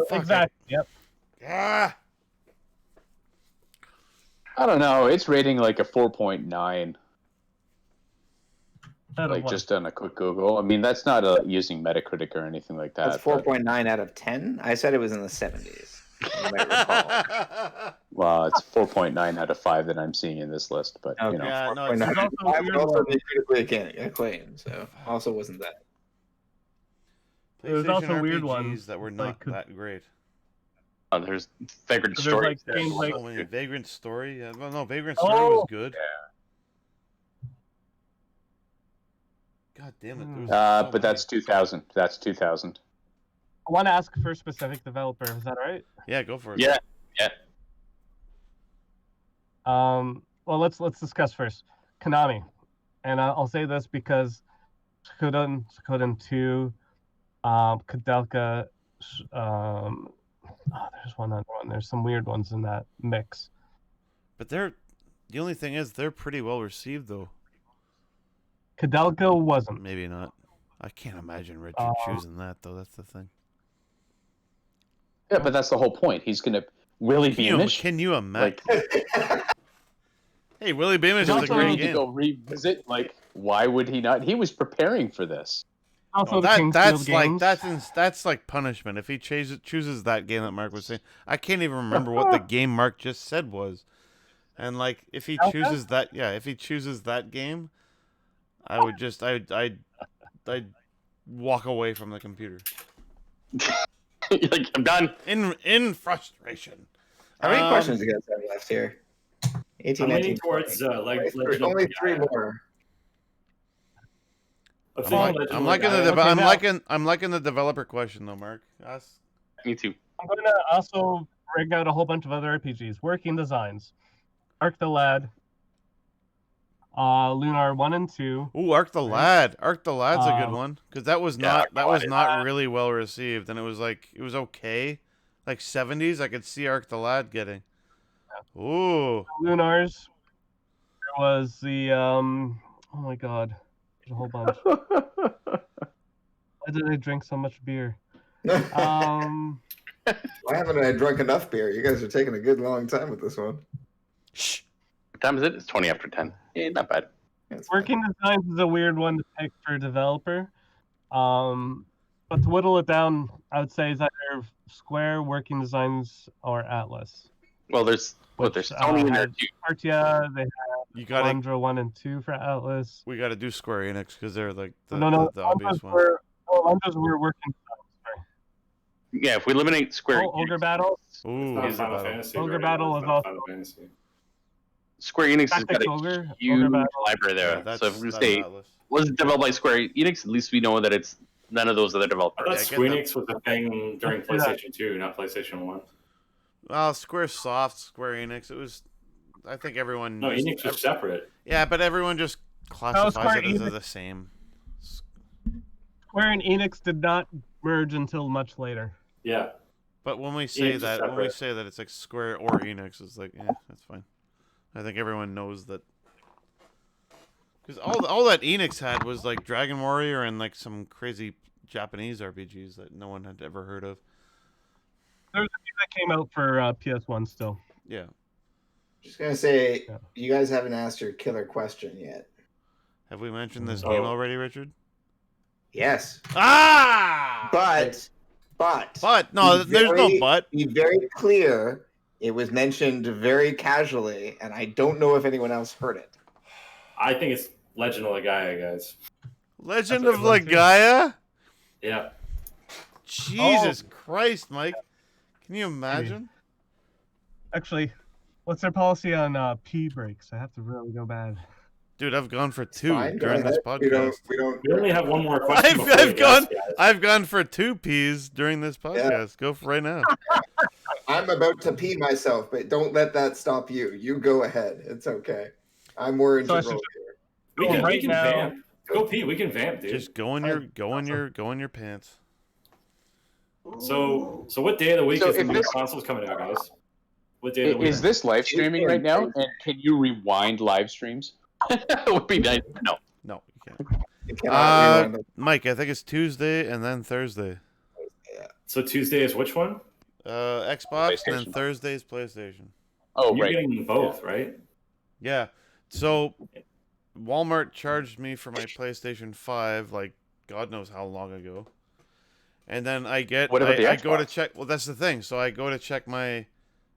Fuck Exactly. Yep. Ah. I don't know. It's rating like a 4.9. Like just on a quick Google. I mean, that's not using Metacritic or anything like that. That's 4.9 out of 10. I said it was in the 70s. You might recall. Well, it's 4.9 out of 5 that I'm seeing in this list, but you know. Yeah, no, it's 4.9 also I weird would also one. be critically acclaimed, so also wasn't that. There's PlayStation also weird RPGs ones, that were like, not that great. There's Vagrant There's, Story. like, games like- So many. Vagrant Story. Yeah, well, no, Vagrant Story was good. God damn it. there was so But that's 2000. That's 2000. I want to ask for a specific developer. Is that all right? many. Yeah, go for it. Yeah. Well, let's discuss first Konami, and I'll say this because Suikoden 2, Kudelka, there's one other one. There's some weird ones in that mix. But the only thing is, they're pretty well received, though. Kudelka wasn't. Maybe not. I can't imagine Richard choosing that, though. That's the thing. Yeah, but that's the whole point. He's going to Willie Beamish. Can you imagine? Like, Hey, Willie Beamish he is a also great need to game. go revisit. Like, why would he not? He was preparing for this. Also, the That's Kingsfield like games. that's like punishment. If he chooses that game that Mark was saying, I can't even remember what the game Mark just said was. And like, if he chooses that game, I would just I'd walk away from the computer Like, I'm done. in frustration. How many questions do you guys have left here? 18, I'm leaning 19, towards 20. Legend of Only 3 Gaia. more. I'm liking the developer question though, Mark. Me too. I'm going to also bring out a whole bunch of other RPGs. Working designs. Arc the Lad. Lunar 1 and 2. Ooh, Arc the Lad. Arc the Lad's a good one because that was Arc the Lad. not really well received, and it was okay, like 70s. I could see Arc the Lad getting. Ooh, Lunars. There was the oh my god, there's a whole bunch. Why did I drink so much beer? Why haven't I drunk enough beer? You guys are taking a good long time with this one. shh. What time is it? It's 20 after 10. Not bad. That's fine. Working designs is a weird one to pick for a developer. But to whittle it down, I would say is either Square, Working Designs, or Atlas. Well, there's Sony in there too. Artia, they have You gotta Alundra 1 and 2 for Atlas. we gotta do Square Enix because they're like the Alundra's obvious one. were Working Designs. Yeah, if we eliminate Square, Oh, Ogre Battle. Ooh, Not Ogre Final Battle. Fantasy. Ogre right? Battle It's is not also- Final Fantasy. Square Enix has got Tactics a Ogre, huge Ogre Battle. library there. Yeah, that's, so if we that's say Atlas. was developed by Square Enix, at least we know that it's none of those other I developers. thought I get Squeenix was a thing during Let's do that. PlayStation 2, not PlayStation 1. Well, Squaresoft, Square Enix. It was. I think everyone. No, just, Enix was separate. Yeah, but everyone just classifies Square it as Enix- the same. Square and Enix did not merge until much later. Yeah. But when we say Enix is that, separate. it's like Square or Enix, it's like, yeah, that's fine. I think everyone knows that. Because all that Enix had was like Dragon Warrior and like some crazy Japanese RPGs that no one had ever heard of. There's a few that came out for PS1 still. Yeah. Just gonna say, Yeah. you guys haven't asked your killer question yet. Have we mentioned this Oh. game already, Richard? Yes, Ah! but No, be there's no very- but. Be very clear. It was mentioned very casually, and I don't know if anyone else heard it. I think it's Legend of Legaia, guys. Legend That's of a good one, too. Legaia? Yeah. Jesus Christ, Mike. Can you imagine? Actually, what's their policy on P breaks? I have to really go bad. Dude, I've gone for two Fine, go during this ahead. We podcast. don't. We only have one more question. before I've we guess, gone guys. I've gone for 2 P's during this podcast. Go for right now. I'm about to pee myself, but don't let that stop you. You go ahead. It's okay. I'm more So I integral should- here. We can, Right we can now- vamp. Go Pete, we can vamp, dude. Just go in your pants. So what day of the week So is the if new this- consoles coming out, guys? What day of the week? Is this live streaming right now? And can you rewind live streams? That would be nice. No. No, you can't. You cannot rewind it. Mike, I think it's Tuesday and then Thursday. So Tuesday is which one? Xbox and then PlayStation. Thursday's PlayStation. Oh, You're right. getting both, right? Yeah. So Walmart charged me for my PlayStation 5 like God knows how long ago. And then I What about the I go to Xbox? check. Well, that's the thing. So I go to check my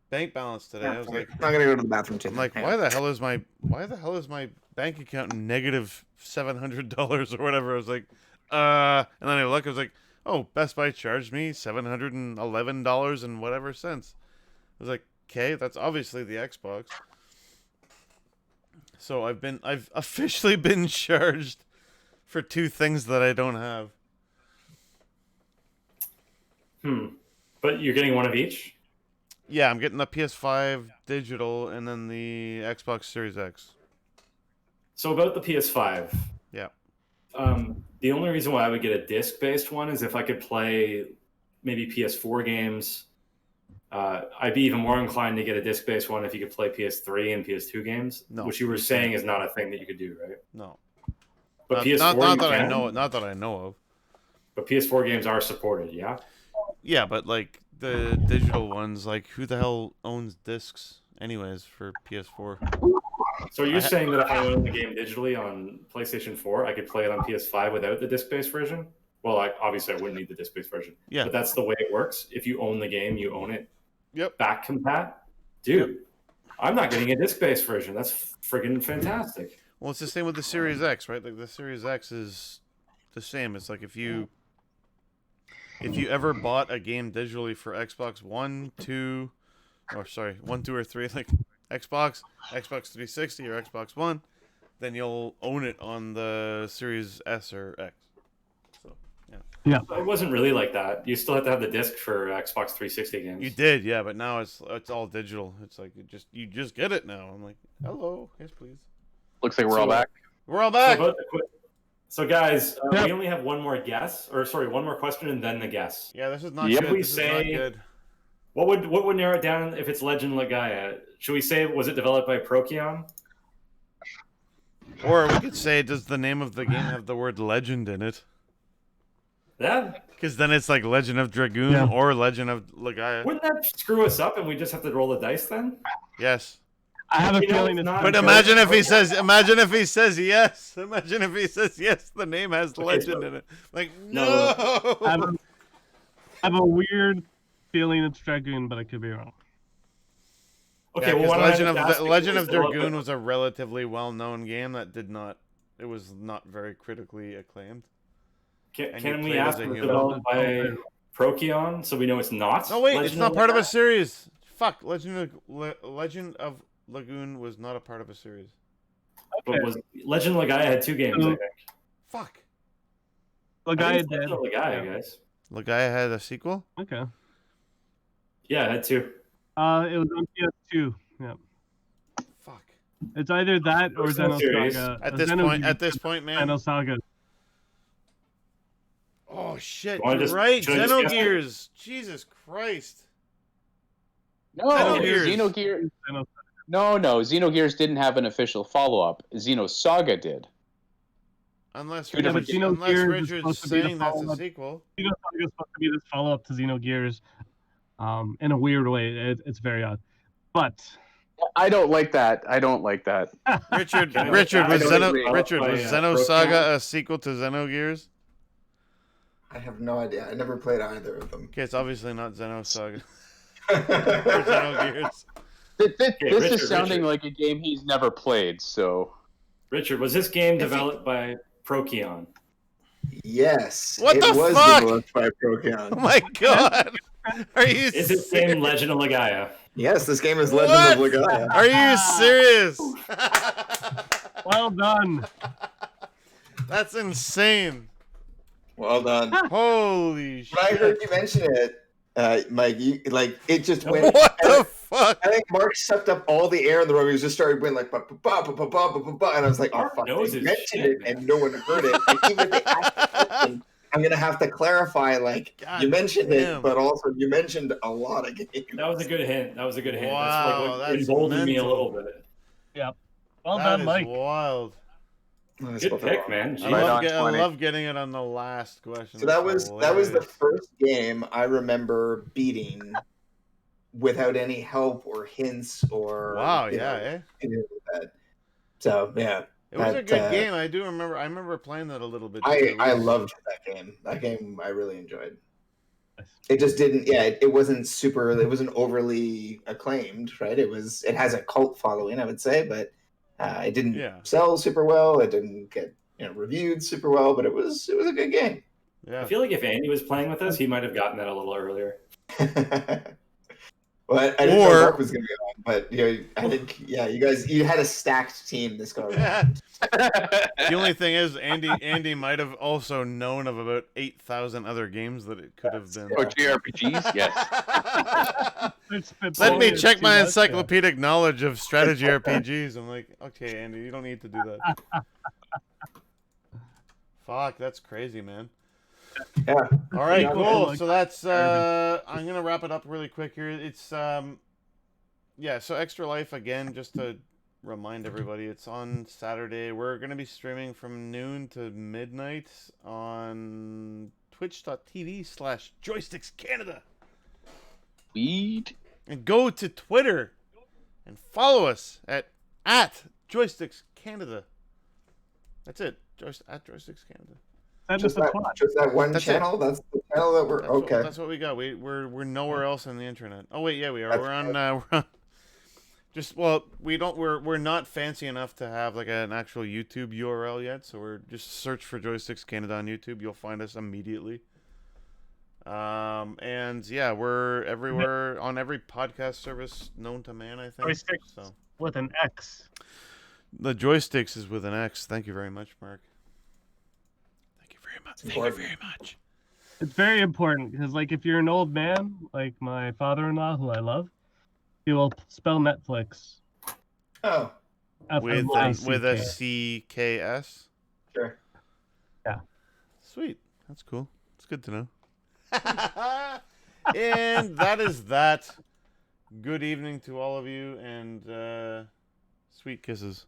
bank balance today. I was like, I'm gonna go to the bathroom too. I'm like, Hang why on. the hell is my bank account negative $700 or whatever? I was like, and then I look. I was like, oh, Best Buy charged me $711 and whatever cents. I was like, okay, that's obviously the Xbox. So I've officially been charged for 2 things that I don't have. But you're getting one of each? Yeah, I'm getting the PS5 digital and then the Xbox Series X. So about the PS5. Yeah. The only reason why I would get a disc-based one is if I could play maybe PS4 games. I'd be even more inclined to get a disc-based one if you could play PS3 and PS2 games, No, which you were you saying is not a thing that you could do, right? No. But Not, PS4 not you that I can. know. Not that I know of. But PS4 games are supported, yeah. Yeah, but like the digital ones, like who the hell owns discs anyways for PS4? So you're saying that if I own the game digitally on PlayStation 4, I could play it on PS5 without the disc-based version? Well, obviously I wouldn't need the disc-based version. Yeah. But that's the way it works. If you own the game, you own it. Yep. Back compat. Dude, I'm not getting a disc-based version. That's friggin' fantastic. Well, it's the same with the Series X, right? Like the Series X is the same. It's like if you ever bought a game digitally for Xbox 1, 2, or 2 or 3, like Xbox 360 or Xbox One, then you'll own it on the Series S or X. So, yeah. It wasn't really like that. You still have to have the disc for Xbox 360 games. You did, yeah, but now it's all digital. It's like you just get it now. I'm like, hello, yes please. Looks like we're all back. We're all So, back. so guys, Yeah. we only have one more guess, or sorry, one more question and then the guess. Yeah, this is not Yep. good. We This is not say- good. What would narrow it down if it's Legend Legaia? Should we say was it developed by Procyon? Or we could say, does the name of the game have the word legend in it? Yeah. Because then it's like Legend of Dragoon Yeah. or Legend of Legaia. Wouldn't that screw us up and we just have to roll the dice then? Yes. I have a You know, feeling it's it's not- But imagine if he says yes. Imagine if he says yes, the name has legend in it. Like, No. I have a weird feeling it's Dragoon, but I could be wrong. Okay, Yeah, well, 'cause why don't I Legend just of ask you, Legend who of was developed Dragoon by- was a relatively well-known game that it was not very critically acclaimed. and you Can we played as ask a if it's human. developed by Procyon so we know it's not? No, wait, it's Legend not part of a Legaia? series. Fuck, Legend of Lagoon was not a part of a series. But was Legend Legaia had 2 games, I think. Fuck. The I guy think it's did. Legend Legaia, guys. Legaia had a sequel? Okay. Yeah, it had 2. It was on PS2. Yeah. Fuck. It's either that or Series. Xenosaga. At this point, man. Xenosaga. Oh shit! Wanna You're just- right. should I just guess it? Xenogears. Jesus Christ. No, Xenogears. Xenogears. Xenosaga. No, Xenogears didn't have an official follow-up. Xenosaga did. Unless Two different games. unless Xenogears is Richard's supposed to be the saying that's a follow-up. sequel. Xenosaga is supposed to be this follow-up to Xenogears. In a weird way, it's very odd. But I don't like that. I don't like that. Richard, Can I- Richard I was don't agree. Richard was By, Xenosaga a sequel to Xenogears? I have no idea. I never played either of them. Okay, it's obviously not Xenosaga or Xenogears. This Richard, is sounding like a game he's never played. So Richard, was this game developed by Procyon? Yes. What it the was fuck? developed by Procyon. Oh my god! Are you Is this serious? game Legend of Legaia? Yes, this game is Legend What? of Legaia. Are you serious? well done. That's insane. Well done. Holy When I shit. heard you mention it, Mike, it just went. What the fuck? I think Mark sucked up all the air in the room. He just started going like, ba, ba, ba, ba, ba, ba, ba, ba, and I was like, oh, Mark fuck. knows They his mentioned shit, it man. and no one heard it. And even if they asked the question, I'm going to have to clarify, like, God you mentioned damn. it, but also you mentioned a lot of games. That was a good hint. Wow, That's like what that's emboldened me a mental. little bit. Well That done, is Mike. wild. Oh, I Good spelled it pick, wrong. man. I Jeez. Right love, on I 20. love getting it on the last question. So that was the hilarious. first game I remember beating without any help or hints or Wow, you yeah, know, eh? anything like that. So yeah, It was a that, good game. I do remember. I remember playing that a little bit. I too. loved that game. That game I really enjoyed. It just didn't. Yeah, it wasn't super. It wasn't overly acclaimed, right? It has a cult following, I would say, but it didn't Yeah. sell super well. It didn't get reviewed super well, but it was a good game. Yeah. I feel like if Andy was playing with us, he might have gotten that a little earlier. Well, I didn't know Or- Mark was going to be on, but I think you had a stacked team this go around. The only thing is, Andy might have also known of about 8,000 other games that it could have been. Oh, JRPGs? Yes. Let me It's check too my much, encyclopedic knowledge of strategy RPGs. I'm like, okay, Andy, you don't need to do that. Fuck, that's crazy, man. Yeah. All right, Yeah, cool. like- So that's I'm gonna wrap it up really quick here. It's yeah. So Extra Life again, just to remind everybody, it's on Saturday. We're gonna be streaming from noon to midnight on twitch.tv/Joysticks Canada. Weed. And go to Twitter and follow us at Joysticks Canada. That's it. At Joysticks Canada. Send Just us a that, twat. just that one That's channel. That's the channel that we're okay. That's what we got. We're nowhere else on the internet. Oh wait, yeah, we are. That's We're on. We're on. Just we're not fancy enough to have like an actual YouTube URL yet. So we're just search for Joysticks Canada on YouTube. You'll find us immediately. And yeah, we're everywhere on every podcast service known to man. I think. Joysticks. So With an X. the Joysticks is with an X. Thank you very much, Mark. Thank you very much. Thank you Important. very much. It's very important because, like, if you're an old man, like my father-in-law, who I love, he will spell Netflix Oh, With a F-L-I-C-K. CKS. sure. Sweet. That's cool. It's good to know. And that is that. Good evening to all of you, and sweet kisses.